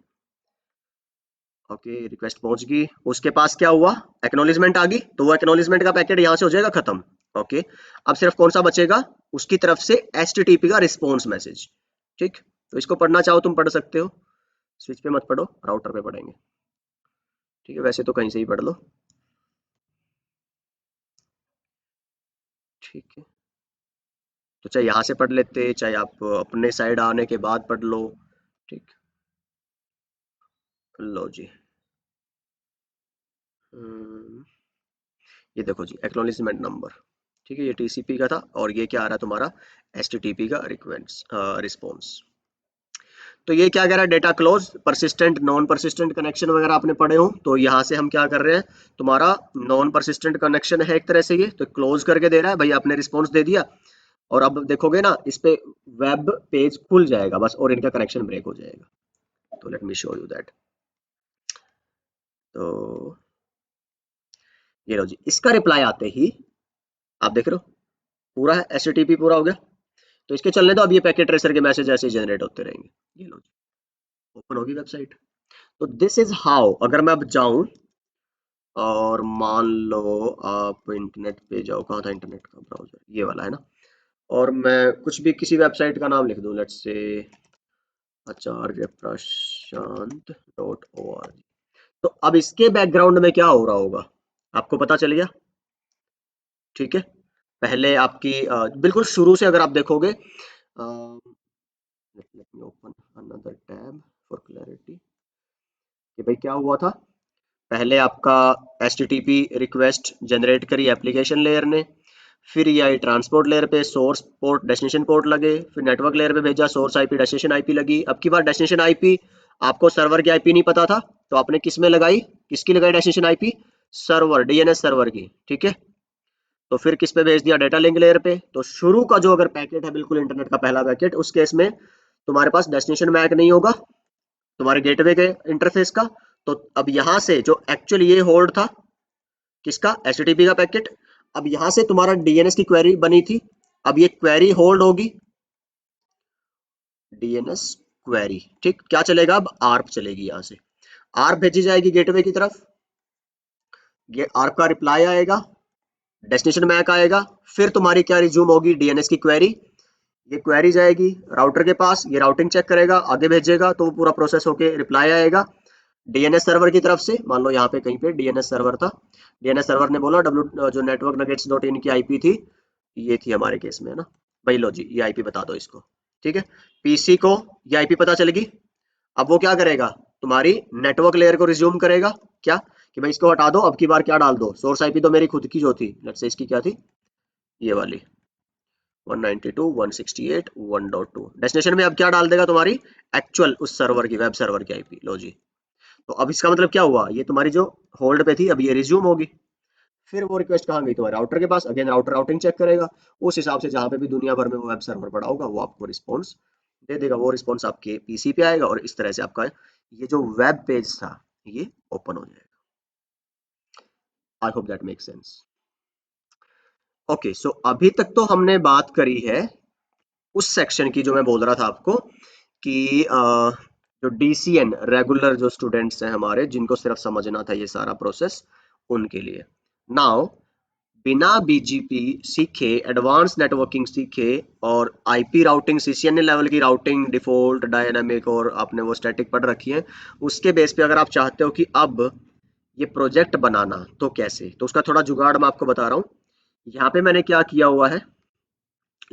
ओके, रिक्वेस्ट पहुंच गई, उसके पास क्या हुआ, एक्नॉलेजमेंट आ गई, तो वो एक्नॉलेजमेंट का पैकेट यहाँ से हो जाएगा खत्म। ओके, अब सिर्फ कौन सा बचेगा, उसकी तरफ से एचटीटीपी का रिस्पॉन्स मैसेज, ठीक। तो इसको पढ़ना चाहो तुम पढ़ सकते हो, स्विच पे मत पढ़ो, राउटर पे पढ़ेंगे, ठीक है, वैसे तो कहीं से ही पढ़ लो, ठीक है। तो चाहे यहाँ से पढ़ लेते, चाहे आप अपने साइड आने के बाद पढ़ लो, ठीक। लो जी, हम्म, ये देखो जी एक्नॉलेजमेंट नंबर, ठीक है, ये टीसीपी का था, और ये क्या आ रहा है तुम्हारा, एचटीटीपी का रिक्वेस्ट रिस्पॉन्स। तो ये क्या कह रहा है, data close, persistent non persistent connection वगैरह आपने पढ़े हो, तो यहाँ से हम क्या कर रहे हैं, तुम्हारा नॉन परसिस्टेंट कनेक्शन है एक तरह से, ये तो क्लोज करके दे रहा है भाई, आपने रिस्पॉन्स दे दिया, और अब देखोगे ना इस पे वेब पेज खुल जाएगा बस, और इनका कनेक्शन ब्रेक हो जाएगा। तो let me show you that. तो ये लो जी, इसका रिप्लाई आते ही आप देख रहे हो पूरा है, एचटीटीपी पूरा हो गया, तो इसके चलने दो, अब ये पैकेट ट्रेसर के मैसेज ऐसे जनरेट होते रहेंगे। ये लो जी, ओपन होगी वेबसाइट। तो दिस इज हाउ, अगर मैं अब जाऊं और मान लो आप इंटरनेट पे जाओ, कहाँ था इंटरनेट का ब्राउजर, ये वाला है ना, और मैं कुछ भी किसी वेबसाइट का नाम लिख दूं, let's say Acharya Prashant .org, तो अब इसके बैकग्राउंड में क्या हो रहा होगा आपको पता चल गया, ठीक है। पहले आपकी बिल्कुल शुरू से अगर आप देखोगे, let me open another tab for clarity, कि भाई क्या हुआ था, पहले आपका एचटीटीपी रिक्वेस्ट जनरेट करी एप्लीकेशन लेयर ने, फिर ये आई ट्रांसपोर्ट लेयर पे सोर्स पोर्ट डेस्टिनेशन पोर्ट लगे, फिर नेटवर्क लेयर पे भेजा सोर्स आईपी डेस्टिनेशन आईपी लगी। अब की बार डेस्टिनेशन आईपी आपको सर्वर की आईपी नहीं पता था, तो आपने किस में लगाई, किसकी लगाई destination IP, server DNS server की, ठीक है। तो फिर किस पे भेज दिया, डेटा लिंक लेयर पे। तो शुरू का जो अगर पैकेट है बिल्कुल इंटरनेट का पहला पैकेट, उस केस में तुम्हारे पास डेस्टिनेशन मैक नहीं होगा तुम्हारे गेटवे के इंटरफेस का। तो अब यहां से जो एक्चुअली ये होल्ड था किसका, एचटीटीपी का पैकेट, अब यहां से तुम्हारा डीएनएस की क्वेरी बनी थी, अब ये क्वेरी होल्ड होगी, डीएनएस क्वेरी, ठीक, क्या चलेगा अब, आर्प चलेगी यहां से। आर्प भेजी जाएगी गेटवे की तरफ, ये आर्प का रिप्लाई आएगा, डेस्टिनेशन मैक आएगा, फिर तुम्हारी क्या रिज्यूम होगी, डीएनएस की क्वेरी, ये क्वेरी जाएगी राउटर के पास, ये राउटिंग चेक करेगा, आगे भेजेगा, तो वो पूरा प्रोसेस होके रिप्लाई आएगा डीएनएस सर्वर की तरफ से। मान लो यहाँ पे कहीं पे डीएनएस सर्वर था, डीएनएस सर्वर ने बोला डब्ल्यू जो नेटवर्क नगेट्स डॉट इन की आईपी थी, ये थी हमारे केस में, है ना भाई, लो जी ये आईपी बता दो इसको, ठीक है। पीसी को ये आईपी पता चलेगी, अब वो क्या करेगा, तुम्हारी नेटवर्क लेयर को रिज्यूम करेगा, क्या कि भाई इसको हटा दो, अब की बार क्या डाल दो, सोर्स आईपी तो मेरी खुद की जो थी, लेट्स से इसकी क्या थी, ये वाली 192.168.1.2, डेस्टिनेशन में अब क्या डाल देगा, तुम्हारी एक्चुअल उस सर्वर की, वेब सर्वर की आईपी, लो जी। तो अब इसका मतलब क्या हुआ, ये तुम्हारी जो होल्ड पे थी अब ये रिज्यूम होगी, फिर वो रिक्वेस्ट कहाँ गई, तुम्हारे राउटर के पास, अगेन राउटर राउटिंग चेक करेगा, उस हिसाब से जहाँ पे भी दुनिया भर में वो वेब सर्वर पड़ा होगा वो आपको रिस्पॉन्स दे देगा, वो रिस्पॉन्स आपके पीसी पे आएगा और इस तरह से आपका ये जो वेब पेज था ये ओपन हो जाएगा। I hope that make sense. Okay, so अभी तक तो हमने बात करी है उस सेक्शन की जो मैं बोल रहा था आपको कि जो डीसीएन रेगुलर जो स्टूडेंट्स हैं हमारे, जिनको सिर्फ समझना था ये सारा प्रोसेस, उनके लिए। नाउ बिना बीजीपी सीखे, एडवांस नेटवर्किंग सीखे और आईपी राउटिंग, सीसीएनए लेवल की राउटिंग, डिफॉल्ट, डायनामिक और आपने वो स्टैटिक पढ़ रखी है, उसके बेस पे अगर आप चाहते हो कि अब ये प्रोजेक्ट बनाना तो कैसे, तो उसका थोड़ा जुगाड़ मैं आपको बता रहा हूँ। यहाँ पे मैंने क्या किया हुआ है,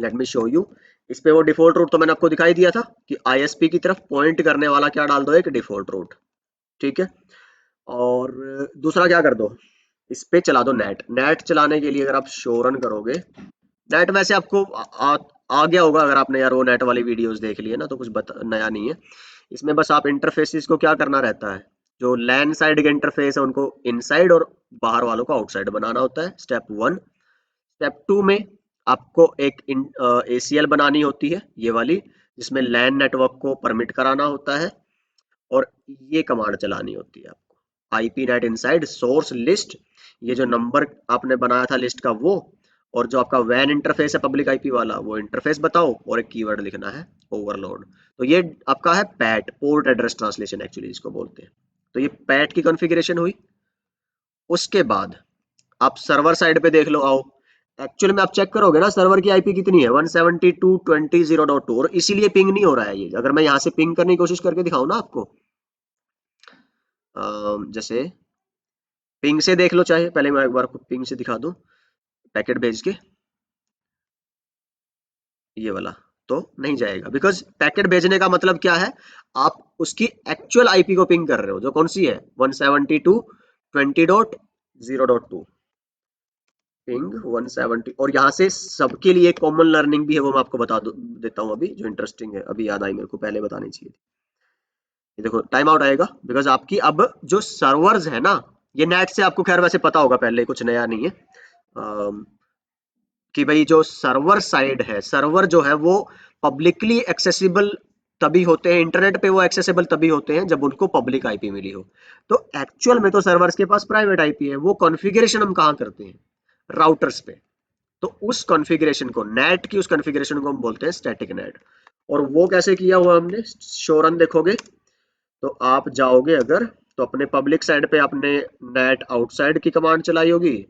लेट मी शो यू। इस पे वो डिफॉल्ट रूट तो मैंने आपको दिखाई दिया था कि आईएसपी की तरफ पॉइंट करने वाला क्या डाल दो, एक डिफॉल्ट रूट, ठीक है। और दूसरा क्या कर दो, इस पे चला दो नेट। नेट चलाने के लिए अगर आप शो रन करोगे, नेट वैसे आपको आ गया होगा अगर आपने यार वो नेट वाली वीडियोस देख ली है ना, तो कुछ नया नहीं है इसमें। बस आप इंटरफेसिस को क्या करना रहता है, जो लैन साइड के इंटरफेस है उनको इनसाइड और बाहर वालों को आउटसाइड बनाना होता है, स्टेप 1। स्टेप 2 में आपको एक एसीएल बनानी होती है, ये वाली, जिसमें लैन नेटवर्क को परमिट कराना होता है, और ये कमांड चलानी होती है आपको, IP net inside source list, ये जो नंबर आपने बनाया था लिस्ट का वो, और जो आपका वैन इंटरफेस है पब्लिक आईपी वाला, वो इंटरफेस बताओ, और एक कीवर्ड लिखना है ओवरलोड। तो ये आपका है PAT, port address translation actually इसको बोलते हैं। तो ये पैट की कॉन्फ़िगरेशन हुई। उसके बाद आप सर्वर साइड पे देख लो, आओ एक्चुअली में आप चेक करोगे ना सर्वर की आईपी कितनी है, 172.20.2, और इसीलिए पिंग नहीं हो रहा है ये। अगर मैं यहाँ से पिंग करने की कोशिश करके दिखाऊं ना आपको, जैसे पिंग से देख लो, चाहे पहले मैं एक बार आपको पिंग से दिखा दूं, पैकेट भेज के, ये वाला तो नहीं जाएगा, बिकॉज पैकेट भेजने का मतलब क्या है, आप उसकी एक्चुअल आईपी को पिंग कर रहे हो, जो कौन सी है 172.20.2, पिंग 170। और यहाँ से सबके लिए कॉमन लर्निंग भी है, वो मैं आपको बता देता हूँ अभी, जो इंटरेस्टिंग है, अभी याद आई मेरे को, पहले बतानी चाहिए थी। ये देखो टाइम आउट आएगा, बिकॉज आपकी अब जो सर्वर्स है ना, ये नेट से आपको खैर वैसे पता होगा पहले, कुछ नया नहीं है, कि भाई जो सर्वर साइड है, सर्वर जो है वो पब्लिकली एक्सेसिबल तभी होते हैं, इंटरनेट पे वो एक्सेसिबल तभी होते हैं जब उनको पब्लिक आईपी मिली हो। तो एक्चुअल में तो सर्वर्स के पास प्राइवेट आईपी है, वो कॉन्फ़िगरेशन हम कहाँ करते हैं, राउटर्स पे। तो उस कॉन्फ़िगरेशन को, नेट की उस कॉन्फ़िगरेशन को हम बोलते हैं स्टैटिक नेट। और वो कैसे किया हुआ हमने, शो रन देखोगे तो आप जाओगे अगर, तो अपने पब्लिक साइड पे आपने नेट आउटसाइड की कमांड चलाई होगी,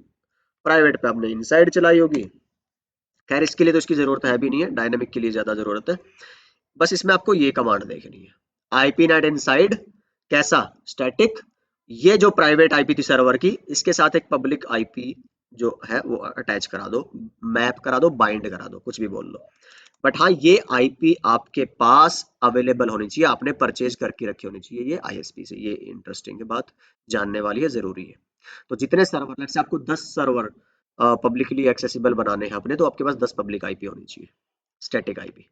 प्राइवेट पे आपने इनसाइड चलाई होगी। खैर इसके लिए तो इसकी जरूरत है भी नहीं है, डायनेमिक के लिए ज्यादा जरूरत है। बस इसमें आपको ये कमांड देखनी है, आईपी नेट इनसाइड, कैसा, स्टैटिक, ये जो प्राइवेट आईपी थी सर्वर की, इसके साथ एक पब्लिक आईपी जो है वो अटैच करा दो, मैप करा दो, बाइंड करा दो, कुछ भी बोल लो। बट हाँ, ये आईपी आपके पास अवेलेबल होनी चाहिए, आपने परचेज करके रखी होनी चाहिए ये आईएसपी से। ये इंटरेस्टिंग बात जानने वाली है, जरूरी है। तो जितने सर्वर, लेट्स से आपको 10 सर्वर पब्लिकली एक्सेसिबल बनाने हैं अपने, तो आपके पास 10 पब्लिक आईपी होनी चाहिए, स्टैटिक आईपी।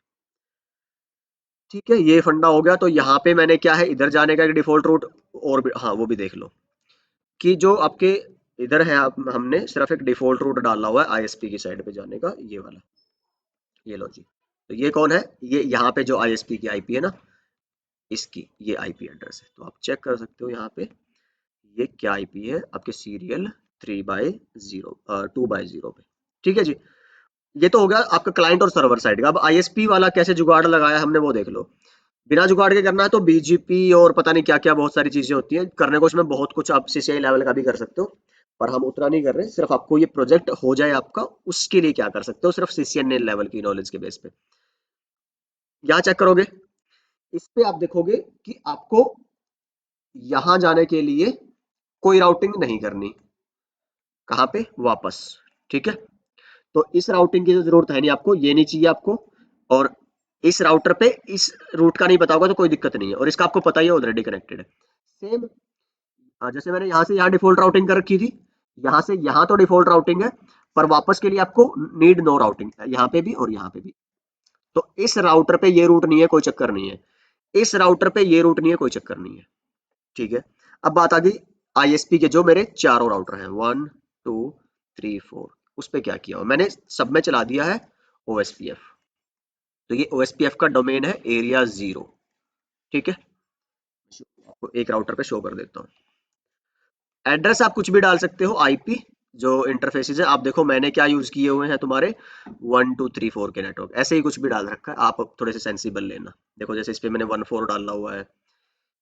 ठीक है, ये फंडा हो गया। तो यहाँ पे मैंने क्या है, इधर जाने का एक डिफॉल्ट रूट, और भी हाँ वो भी देख लो कि जो आपके इधर है, हमने सिर्फ एक डिफॉल्ट रूट डाला हुआ है आईएसपी की साइड पे जाने का, ये वाला, ये लो जी। तो ये कौन है, ये यहाँ पे जो आईएसपी की आईपी है ना, इसकी ये आईपी एड्रेस है। तो आप चेक कर सकते हो यहाँ पे ये क्या आईपी है, आपके सीरियल 2/0 पे। ठीक है जी। ये तो हो गया आपका क्लाइंट और सर्वर साइड का। अब आईएसपी वाला कैसे जुगाड़ लगाया हमने वो देख लो। बिना जुगाड़ के करना है तो बीजीपी और पता नहीं क्या क्या बहुत सारी चीजें होती हैं करने को, इसमें बहुत कुछ आप सीसीआई लेवल का भी कर सकते हो, पर हम उतना नहीं कर रहे, सिर्फ आपको ये प्रोजेक्ट हो जाए आपका, उसके लिए क्या कर सकते हो, सिर्फ सीसीएनए लेवल की नॉलेज के बेस पे। यहाँ चेक करोगे, इस पे आप देखोगे कि आपको यहां जाने के लिए कोई राउटिंग नहीं करनी, कहाँ पे, वापस। ठीक है, तो इस राउटिंग की तो जरूरत है नहीं आपको, ये नहीं चाहिए आपको, और इस राउटर पे इस रूट का नहीं पता होगा तो कोई दिक्कत नहीं है, और इसका आपको पता ही है ऑलरेडी कनेक्टेड है। सेम जैसे मैंने यहाँ से यहाँ डिफॉल्ट राउटिंग कर रखी थी, यहाँ से यहाँ तो डिफॉल्ट राउटिंग है, पर वापस के लिए आपको नीड नो राउटिंग, यहाँ पे भी और यहाँ पे भी। तो इस राउटर पे ये रूट नहीं है, कोई चक्कर नहीं है, इस राउटर पे ये रूट नहीं है, कोई चक्कर नहीं है। ठीक है, अब बात आ गई आईएसपी के जो मेरे चारों राउटर हैं, 1 2 3 4, उस पे क्या किया मैंने, सब में चला दिया है ओएसपीएफ। तो ये ओएसपीएफ का डोमेन है एरिया 0। ठीक है, आपको एक राउटर पे शो कर देता हूँ। एड्रेस आप कुछ भी डाल सकते हो, आईपी जो इंटरफेसेस है, आप देखो मैंने क्या यूज किए हुए हैं तुम्हारे 1 2 3 4 के नेटवर्क, ऐसे ही कुछ भी डाल रखा है, आप अब थोड़े से सेंसिबल लेना। देखो जैसे इस पे मैंने 1 4 डाला हुआ है,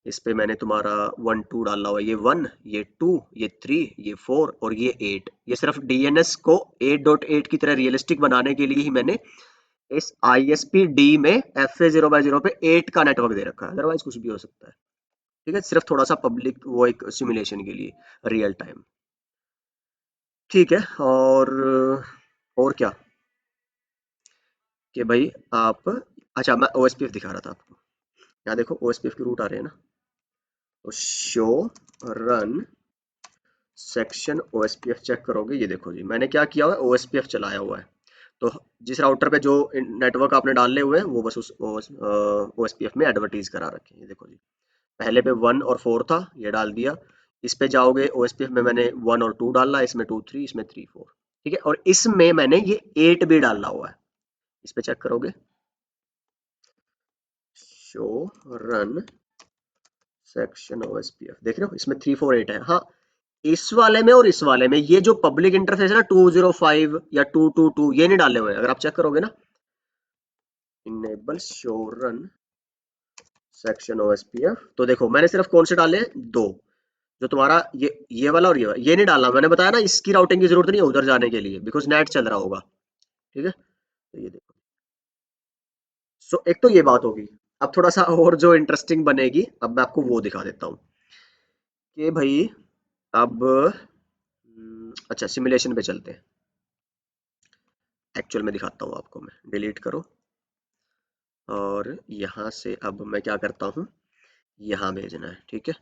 इस पे मैंने तुम्हारा 1 2 डाला हुआ है, ये 1 ये 2 ये 3 ये 4 और ये 8। ये सिर्फ डीएनएस को 8.8 की तरह रियलिस्टिक बनाने के लिए ही मैंने इस आईएसपी डी में FA0/0 पे 8 का नेटवर्क दे रखा है, अदरवाइज कुछ भी हो सकता है। ठीक है, सिर्फ थोड़ा सा पब्लिक वो एक सिमुलेशन के लिए, रियल टाइम। ठीक है, और क्या कि भाई आप, अच्छा मैं ओएसपीएफ दिखा रहा था आपको, यहाँ देखो ओएसपीएफ के रूट आ रहे हैं ना, तो show run section OSPF check करोगे, ये देखो जी मैंने क्या किया हुआ है, ओएसपीएफ चलाया हुआ है। तो जिस राउटर पे जो नेटवर्क आपने डाले हुए हैं वो बस उस ओएसपीएफ में एडवर्टीज करा रखे हैं। ये देखो जी, पहले पे 1 और 4 था, ये डाल दिया। इस पे जाओगे ओएसपीएफ में मैंने 1 और 2 डाला, इसमें 2 3, इसमें 3 4। ठीक है, और इसमें मैंने ये 8 भी डाला हुआ है, इस पे चेक करोगे, शो रन सेक्शन ओएसपीएफ, देख रहे हो इसमें 3 4 8 है। हाँ, इस वाले में और इस वाले में ये जो पब्लिक इंटरफेस है ना 205 या 222, ये नहीं डाले हुए हैं, अगर आप चेक करोगे ना, enable show run section OSPF, तो देखो मैंने सिर्फ कौन से डाले हैं, दो, जो तुम्हारा ये वाला और ये वाला, ये नहीं डालना, मैंने बताया ना इसकी राउटिंग की जरूरत नहीं है उधर जाने के लिए, बिकॉज नेट चल रहा होगा। ठीक है, तो ये देखो, सो एक तो ये बात होगी। अब थोड़ा सा और जो इंटरेस्टिंग बनेगी, अब मैं आपको वो दिखा देता हूँ कि भाई अब अच्छा सिमुलेशन पे चलते हैं, एक्चुअल में दिखाता हूँ आपको मैं, डिलीट करो, और यहाँ से अब मैं क्या करता हूँ, यहाँ भेजना है। ठीक है,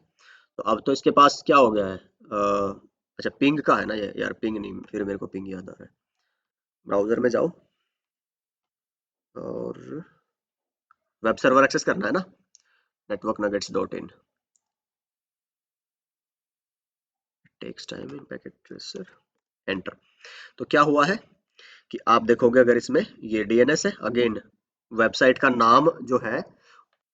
तो अब तो इसके पास क्या हो गया है, अच्छा पिंग का है ना ये, यार पिंग नहीं, फिर मेरे को पिंग याद आ रहा है, ब्राउजर में जाओ और वेब सर्वर एक्सेस करना है ना, network nuggets dot in, takes time in packet tracer, enter. तो क्या हुआ है कि आप देखोगे, अगर इसमें ये डीएनएस है, अगेन वेबसाइट का नाम जो है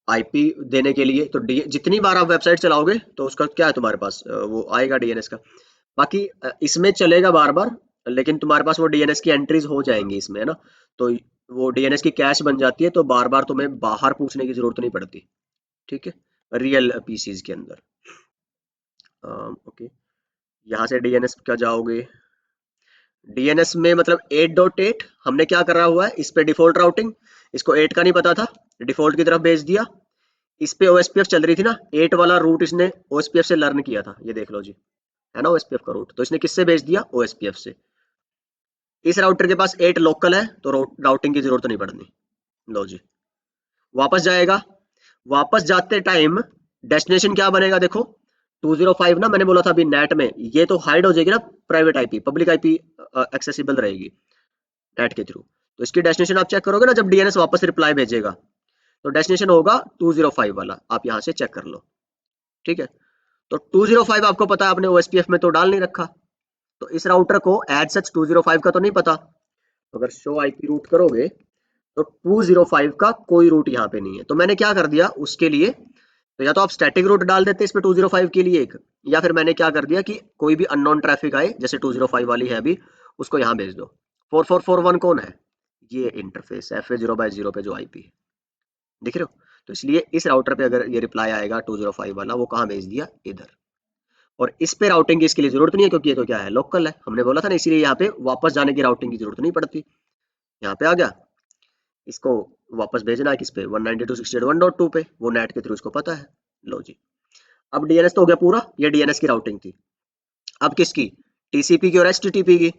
आईपी देने के लिए, तो जितनी बार आप वेबसाइट चलाओगे तो उसका क्या है तुम्हारे पास, वो आएगा डीएनएस का। बाकी इसमें चलेगा बार बार, लेकिन तुम्हारे पास वो डीएनएस की एंट्रीज हो जाएंगी इसमें, है ना, तो वो डीएनएस की कैश बन जाती है, तो बार बार तुम्हें बाहर पूछने की जरूरत नहीं पड़ती। ठीक है, रियल पीसीज के अंदर। ओके, यहाँ से डीएनएस का जाओगे, डीएनएस में मतलब 8.8 हमने क्या करा हुआ है, इस पे डिफॉल्ट राउटिंग, इसको 8 का नहीं पता था, डिफॉल्ट की तरफ भेज दिया। इस पे ओएसपीएफ चल रही थी ना, 8 वाला रूट इसने ओएसपीएफ से लर्न किया था, ये देख लो जी, है ना ओएसपीएफ का रूट, तो इसने किससे भेज दिया, ओएसपीएफ से। इस राउटर के पास 8 लोकल है, तो राउटिंग की जरूरत नहीं पड़नी। लो जी, वापस जाएगा, वापस जाते टाइम डेस्टिनेशन क्या बनेगा देखो, 205 ना, मैंने बोला था अभी नेट में, ये तो हाइड हो जाएगी ना, private IP, public IP accessible रहेगी नेट के थ्रू। तो इसकी डेस्टिनेशन आप चेक करोगे ना, जब डीएनएस वापस रिप्लाई भेजेगा, तो डेस्टिनेशन होगा 205 वाला, आप यहाँ से चेक कर लो। ठीक है, तो 205 आपको पता है, आपने ओएसपीएफ में तो डाल नहीं रखा, तो इस राउटर को एज सच 205 का तो नहीं पता, तो अगर शो आईपी रूट करोगे तो 205 का कोई रूट यहाँ पे नहीं है। तो मैंने क्या कर दिया उसके लिए, तो या तो आप स्टैटिक रूट डाल देते इस पे 205 के लिए एक, या फिर मैंने क्या कर दिया कि कोई भी अननोन ट्रैफिक आए, जैसे 205 वाली है अभी, उसको यहाँ भेज दो। 4441 कौन है, ये इंटरफेस FA0/0 पे जो आईपी दिख रहे हो, तो इसलिए इस राउटर पे अगर ये रिप्लाई आएगा 205 वाला, वो कहाँ भेज दिया, इधर। और इस पे राउटिंग की इसके लिए जरूरत नहीं है, क्योंकि ये तो क्या है, लोकल है, हमने बोला था ना, इसीलिए यहाँ पे वापस जाने की राउटिंग की जरूरत नहीं पड़ती। यहाँ पे आ गया, इसको वापस भेजना है किस पे, 192.168.1.2 पे, वो नेट के थ्रू इसको पता है। लो जी, अब डीएनएस तो हो गया पूरा, ये डीएनएस की राउटिंग थी। अब किसकी, टीसीपी की और एचटीटीपी की।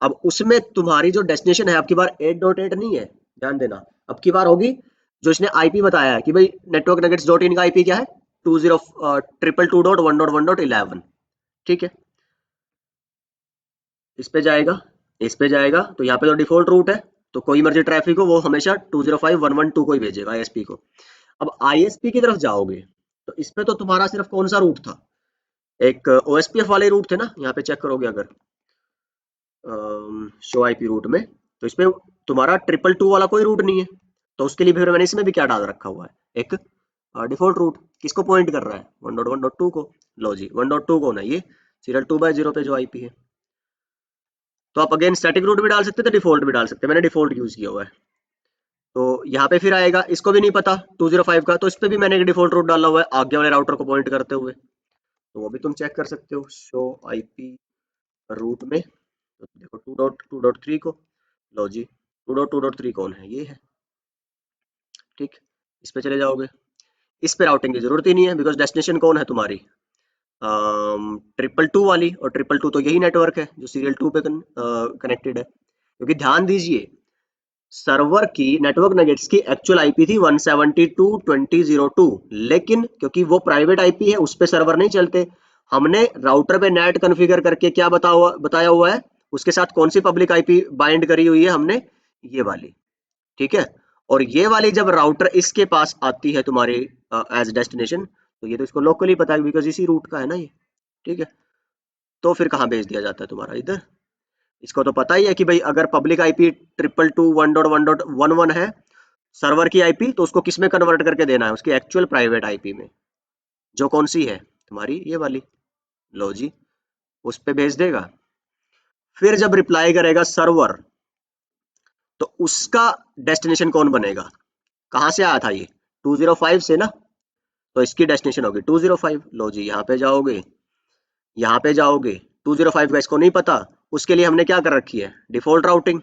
अब उसमें तुम्हारी जो डेस्टिनेशन है, अब की बार 8.8 नहीं है, ध्यान देना, अब की बार होगी जो इसने आईपी बताया है कि भाई नेटवर्क नगेट्स डॉट इन का आईपी क्या है, 20.2.1.1.11। ठीक है, इस पे जाएगा, इस पे जाएगा, तो यहाँ पे तो डिफॉल्ट रूट है, तो कोई मर्जी ट्रैफिक हो वो हमेशा 205.112 को ही भेजेगा, आईएसपी को। अब आईएसपी की तरफ जाओगे तो इस पे तो तुम्हारा सिर्फ कौन सा रूट था, एक ओएसपीएफ वाले रूट थे ना, यहाँ पे चेक करोगे अगर शो आईपी रूट में, तो इसमें तुम्हारा 222 वाला कोई रूट नहीं है, तो उसके लिए फिर मैंने इसमें भी क्या डाल रखा हुआ है, एक डिफॉल्ट रूट, किसको पॉइंट कर रहा है, 1.1.2 को। लो जी, 1.2 कौन है, ये सीरियल 2/0 पे जो आईपी है। तो आप अगेन स्टैटिक रूट भी डाल सकते थे, डिफॉल्ट भी डाल सकते हैं, मैंने डिफॉल्ट यूज किया हुआ है। तो यहाँ पे फिर आएगा, इसको भी नहीं पता 205 का, तो इस पे भी मैंने एक डिफॉल्ट रूट डाला हुआ है आगे वाले राउटर को पॉइंट करते हुए, तो वो भी तुम चेक कर सकते हो, शो आईपी रूट में। तो देखो 2.2.3 को, लो जी 2.2.3 कौन है, ये है। ठीक, इस पे चले जाओगे, इस पे राउटिंग की जरूरत ही नहीं है, बिकॉज डेस्टिनेशन कौन है तुम्हारी, 222 वाली, और 222 तो यही नेटवर्क है जो सीरियल 2 पे कनेक्टेड है। क्योंकि ध्यान दीजिए, सर्वर की नेटवर्क नगेट्स की एक्चुअल आईपी थी 172.20.02, लेकिन क्योंकि वो प्राइवेट आईपी है, उस पे सर्वर नहीं चलते, हमने राउटर पे नेट कॉन्फ़िगर करके क्या बताया हुआ है, उसके साथ कौन सी पब्लिक आईपी बाइंड करी हुई है हमने, ये वाली। ठीक है, और ये वाली जब राउटर इसके पास आती है तुम्हारे एज डेस्टिनेशन, तो ये तो इसको लोकली पता है बिकॉज इसी रूट का है ना ये। ठीक है, तो फिर कहाँ भेज दिया जाता है तुम्हारा, इधर। इसको तो पता ही है कि भाई अगर पब्लिक आईपी 222.1.1.11 है सर्वर की आईपी, तो उसको किस में कन्वर्ट करके देना है, उसकी एक्चुअल प्राइवेट आईपी में, जो कौन सी है तुम्हारी, ये वाली। लो जी, उस पे भेज देगा। फिर जब रिप्लाई करेगा सर्वर, तो उसका डेस्टिनेशन कौन बनेगा, कहाँ से आया था ये, 205 से ना, तो इसकी डेस्टिनेशन होगी 205। लो जी, यहाँ पे जाओगे, यहाँ पे जाओगे, 205 का इसको नहीं पता, उसके लिए हमने क्या कर रखी है, डिफॉल्ट राउटिंग।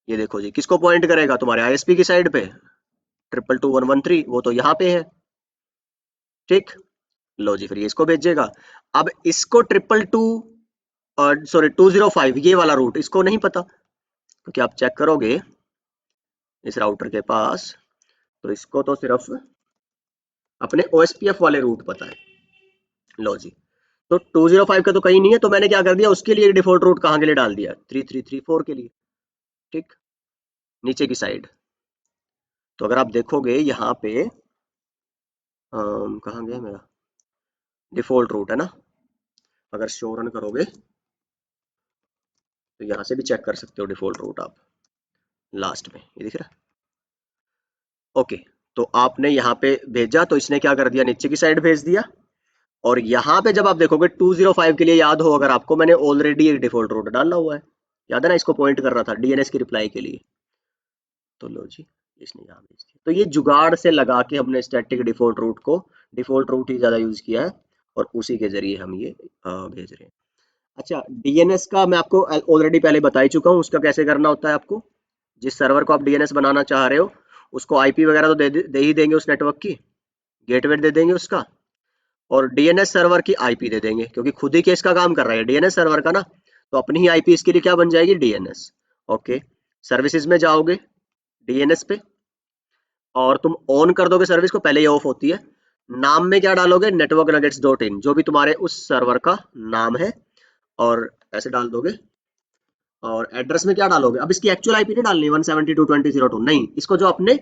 ये देखो जी, किसको पॉइंट करेगा, तुम्हारे आईएसपी की साइड पे, 222.113, वो तो यहाँ पे है। ठीक, लो जी, फिर ये इसको भेजेगा। अब इसको 222 सॉरी 205 ये वाला रूट इसको नहीं पता, क्योंकि आप चेक करोगे इस राउटर के पास, तो इसको तो सिर्फ अपने ओएसपीएफ वाले रूट पता है। लो जी, तो 205 का तो कहीं नहीं है, तो मैंने क्या कर दिया, उसके लिए डिफॉल्ट रूट कहाँ के लिए डाल दिया, 3334 के लिए। ठीक, नीचे की साइड। तो अगर आप देखोगे यहाँ पे कहाँ गया मेरा डिफॉल्ट रूट, है ना, अगर शो रन करोगे तो यहाँ से भी चेक कर सकते हो डिफॉल्ट रूट आप, लास्ट में ये दिख रहा है। ओके, तो आपने यहाँ पे भेजा, तो इसने क्या कर दिया, नीचे की साइड भेज दिया। और यहाँ पे जब आप देखोगे 205 के लिए, याद हो अगर आपको, मैंने ऑलरेडी एक डिफॉल्ट रूट डाला हुआ है, याद है ना, इसको पॉइंट कर रहा था डीएनएस की रिप्लाई के लिए। तो लो जी, इसने यहाँ भेज दिया, तो ये जुगाड़ से लगा के हमने स्टैटिक डिफॉल्ट रूट को, डिफॉल्ट रूट ही ज्यादा यूज किया है, और उसी के जरिए हम ये भेज रहे हैं। अच्छा, डीएनएस का मैं आपको ऑलरेडी पहले बता ही चुका हूँ, उसका कैसे करना होता है आपको। जिस सर्वर को आप डीएनएस बनाना चाह रहे हो, उसको आईपी वगैरह तो दे ही देंगे उस नेटवर्क की, गेटवे दे देंगे उसका, और डीएनएस सर्वर की आईपी दे देंगे, क्योंकि खुद ही केस का काम कर रहा है डीएनएस सर्वर का ना, तो अपनी ही आईपी इसके लिए क्या बन जाएगी, डीएनएस। ओके, सर्विसेज में जाओगे, डीएनएस पे, और तुम ऑन कर दोगे सर्विस को, पहले ये ऑफ होती है। नाम में क्या डालोगे, नेटवर्क नगेट्स डॉट इन, जो भी तुम्हारे उस सर्वर का नाम है, और ऐसे डाल दोगे। और एड्रेस में क्या डालोगे, अब इसकी एक्चुअल आईपी नहीं डालनी 172.20.2 नहीं, इसको जो अपने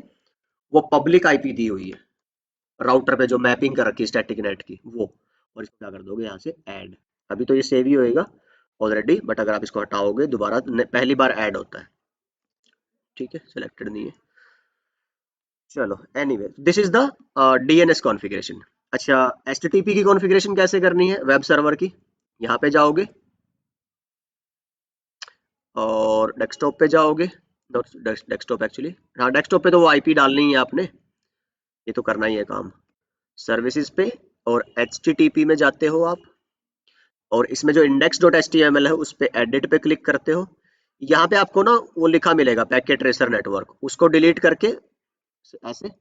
वो पब्लिक आईपी दी हुई है राउटर पे, जो मैपिंग कर रखी है स्टैटिक नेट की, वो, और इसको क्या कर दोगे यहाँ से ऐड। अभी तो ये सेव ही होएगा ऑलरेडी, बट अगर आप इसको हटाओगे दोबारा, पहली बार ऐड होता है। ठीक है, सिलेक्टेड नहीं है, चलो anyway, this is the DNS configuration. अच्छा, एचटीटीपी की कॉन्फ़िगरेशन कैसे करनी है वेब सर्वर की, यहाँ पे जाओगे और डेस्कटॉप पे जाओगे, डेस्कटॉप एक्चुअली, हाँ डेस्कटॉप पे तो वो आईपी डालनी है आपने, ये तो करना ही है काम। सर्विसेज पे और HTTP में जाते हो आप, और इसमें जो index.html है उस पे एडिट पे क्लिक करते हो। यहाँ पे आपको ना वो लिखा मिलेगा पैकेट ट्रेसर नेटवर्क, उसको डिलीट करके ऐसे,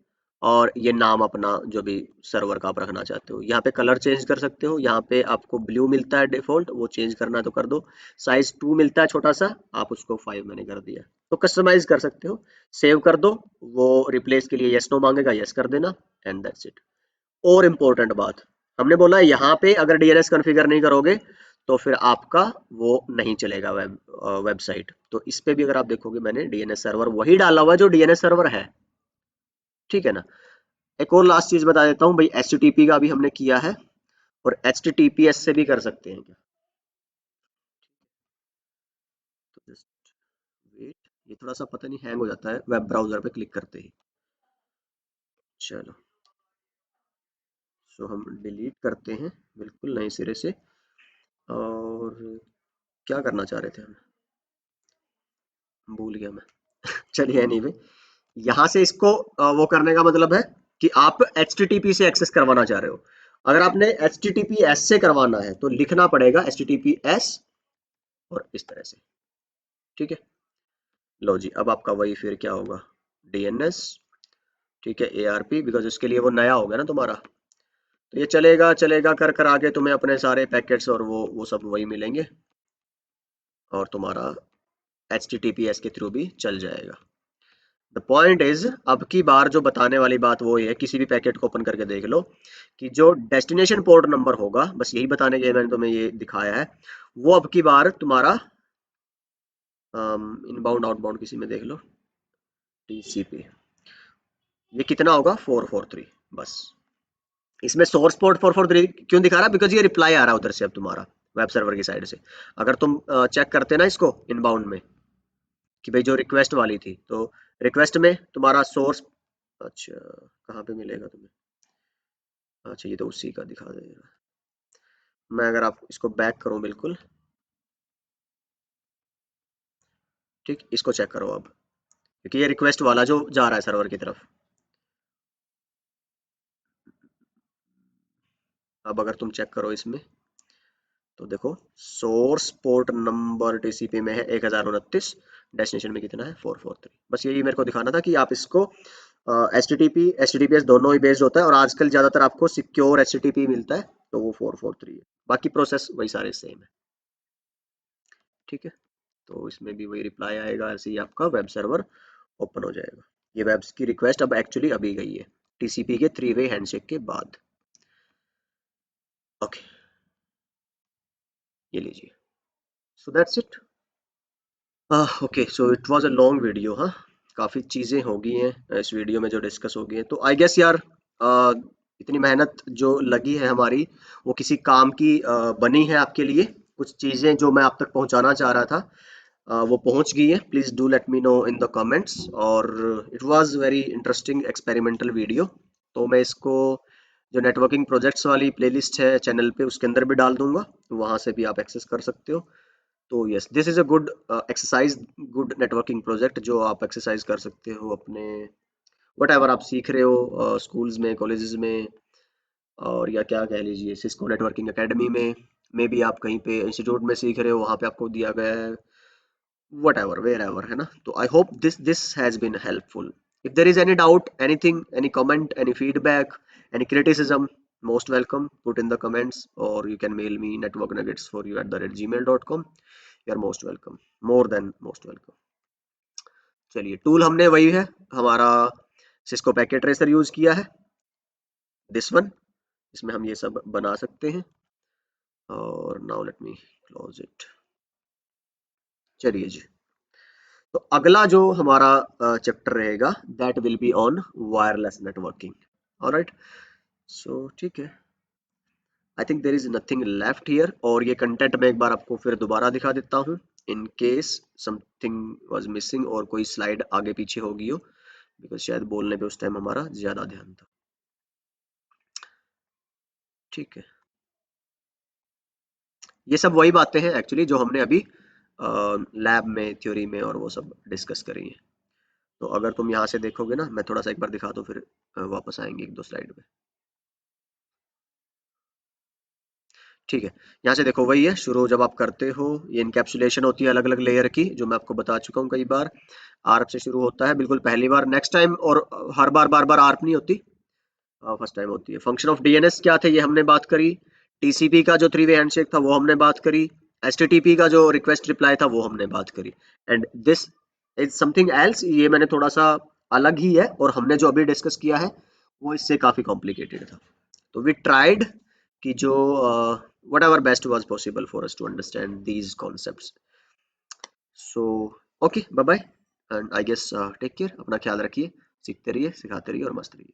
और ये नाम अपना जो भी सर्वर का आप रखना चाहते हो, यहाँ पे कलर चेंज कर सकते हो। यहाँ पे आपको ब्लू मिलता है डिफॉल्ट, वो चेंज करना है तो कर दो। साइज 2 मिलता है छोटा सा, आप उसको 5 मैंने कर दिया, तो कस्टमाइज कर सकते हो। सेव कर दो, वो रिप्लेस के लिए यस नो मांगेगा, यस कर देना, एंड दैट्स इट। और इम्पोर्टेंट बात, हमने बोला यहाँ पे अगर डीएनएस कॉन्फ़िगर नहीं करोगे तो फिर आपका वो नहीं चलेगा वेबसाइट। तो इस पे भी अगर आप देखोगे मैंने डीएनएस सर्वर वही डाला हुआ है जो डीएनएस सर्वर है, ठीक है ना। एक और लास्ट चीज बता देता हूँ भाई, HTTP का भी हमने किया है, और HTTPS से भी कर सकते हैं क्या। तो जस्ट वेट, ये थोड़ा सा पता नहीं हैंग हो जाता है वेब ब्राउजर पे क्लिक करते ही। चलो, सो हम डिलीट करते हैं बिल्कुल नए सिरे से। और क्या करना चाह रहे थे हम, भूल गया मैं। चलिए एनीवे, यहाँ से इसको वो करने का मतलब है कि आप HTTP से एक्सेस करवाना चाह रहे हो। अगर आपने HTTPS से करवाना है तो लिखना पड़ेगा HTTPS, और इस तरह से, ठीक है। लो जी, अब आपका वही फिर क्या होगा, DNS, ठीक है, ARP, बिकॉज उसके लिए वो नया होगा ना तुम्हारा। तो ये चलेगा चलेगा कर कर आगे तुम्हें अपने सारे पैकेट्स और वो सब वही मिलेंगे, और तुम्हारा HTTPS के थ्रू भी चल जाएगा। द पॉइंट इज, अब की बार जो बताने वाली बात वो है, किसी भी पैकेट को ओपन करके देख लो कि जो डेस्टिनेशन पोर्ट नंबर होगा, बस यही बताने के लिए मैंने तुम्हें ये दिखाया है, वो अब की बार तुम्हारा इनबाउंड आउटबाउंड किसी में देख लो, TCP, ये कितना होगा 443, बस। इसमें सोर्स पोर्ट 443 क्यों दिखा रहा है, बिकॉज ये रिप्लाई आ रहा है उधर से अब तुम्हारा वेब सर्वर की साइड से। अगर तुम चेक करते ना इसको इनबाउंड में कि भाई जो रिक्वेस्ट वाली थी, तो रिक्वेस्ट में तुम्हारा सोर्स, अच्छा कहाँ पे मिलेगा तुम्हें, अच्छा ये तो उसी का दिखा देगा। मैं अगर आप इसको बैक करूं बिल्कुल, ठीक, इसको चेक करो अब, क्योंकि ये रिक्वेस्ट वाला जो जा रहा है सर्वर की तरफ। अब अगर तुम चेक करो इसमें, तो देखो सोर्स पोर्ट नंबर TCP में है 1029, डेस्टिनेशन में कितना है 443। बस यही मेरे को दिखाना था कि आप इसको HTTP HTTPS दोनों ही बेस्ड होता है, और आजकल ज्यादातर आपको सिक्योर HTTP मिलता है, तो वो 443 है। बाकी प्रोसेस वही सारे सेम है, ठीक है। तो इसमें भी वही रिप्लाई आएगा, ऐसे ही आपका वेब सर्वर ओपन हो जाएगा। ये वेब्स की रिक्वेस्ट अब एक्चुअली अभी गई है TCP के 3 वे हैंडशेक के बाद। ओके, ये लीजिए, so that's it. Okay, so it was a long video, हाँ, काफ़ी चीज़ें हो गई हैं इस वीडियो में जो डिस्कस हो गई हैं, तो आई गेस यार इतनी मेहनत जो लगी है हमारी वो किसी काम की बनी है आपके लिए। कुछ चीज़ें जो मैं आप तक पहुंचाना चाह रहा था वो पहुंच गई है। Please do let me know in the comments. और it was very interesting experimental video, तो मैं इसको जो नेटवर्किंग प्रोजेक्ट्स वाली प्लेलिस्ट है चैनल पे उसके अंदर भी डाल दूंगा, वहां से भी आप एक्सेस कर सकते हो। तो yes, this is a good exercise, good networking project जो आप एक्सरसाइज कर सकते हो अपने वट एवर आप सीख रहे हो स्कूल्स में, कॉलेजेस में, और या क्या कह लीजिए सिस्को नेटवर्किंग एकेडमी में, मे बी आप कहीं पे इंस्टीट्यूट में सीख रहे हो, वहाँ पे आपको दिया गया है, वट एवर वेर एवर, है ना। तो I hope this has been helpful. If there is any doubt, anything, any comment, any feedback, any criticism, most welcome, put in the comments, or you can mail me networknuggetsforyou@gmail.com. you're most welcome, more than most welcome। चलिए, tool हमने वही है हमारा, Cisco packet tracer use किया है, this one, इसमें हम ये सब बना सकते हैं। और now let me close it. चलिए जी, तो अगला जो हमारा चैप्टर रहेगा that will be on wireless networking. Alright, so ठीक है, I think there is nothing left here. और ये कंटेंट मैं एक बार आपको फिर दोबारा दिखा देता हूँ in case something was missing, और कोई स्लाइड आगे पीछे होगी हो, बिकॉज शायद बोलने पे उस टाइम हमारा ज्यादा ध्यान था, ठीक है। ये सब वही बातें हैं एक्चुअली जो हमने अभी लैब में, थ्योरी में और वो सब डिस्कस करी है। तो अगर तुम यहाँ से देखोगे ना, मैं थोड़ा सा एक बार दिखा दूँ, फिर वापस आएंगे एक दो स्लाइड में। ठीक है, यहाँ से देखो वही है, शुरू जब आप करते हो, ये इनकैप्सुलेशन होती है अलग अलग लेयर की, जो मैं आपको बता चुका हूँ कई बार। आर्प से शुरू होता है बिल्कुल पहली बार, नेक्स्ट टाइम और हर बार बार बार आर्प नहीं होती, फर्स्ट टाइम होती है। फंक्शन ऑफ डीएनएस क्या थे ये हमने बात करी। टीसीपी का जो थ्री वे हैंडशेक था वो हमने बात करी। एचटीटीपी का जो रिक्वेस्ट रिप्लाई था वो हमने बात करी। And this is something else, ये मैंने थोड़ा सा अलग ही है, और हमने जो अभी डिस्कस किया है वो इससे काफी कॉम्प्लिकेटेड था। तो वी ट्राइड कि जो whatever best was possible for us to understand these concepts. So okay, bye bye, and I guess take care, अपना ख्याल रखिए, सीखते रहिए, सिखाते रहिए और मस्त रहिए।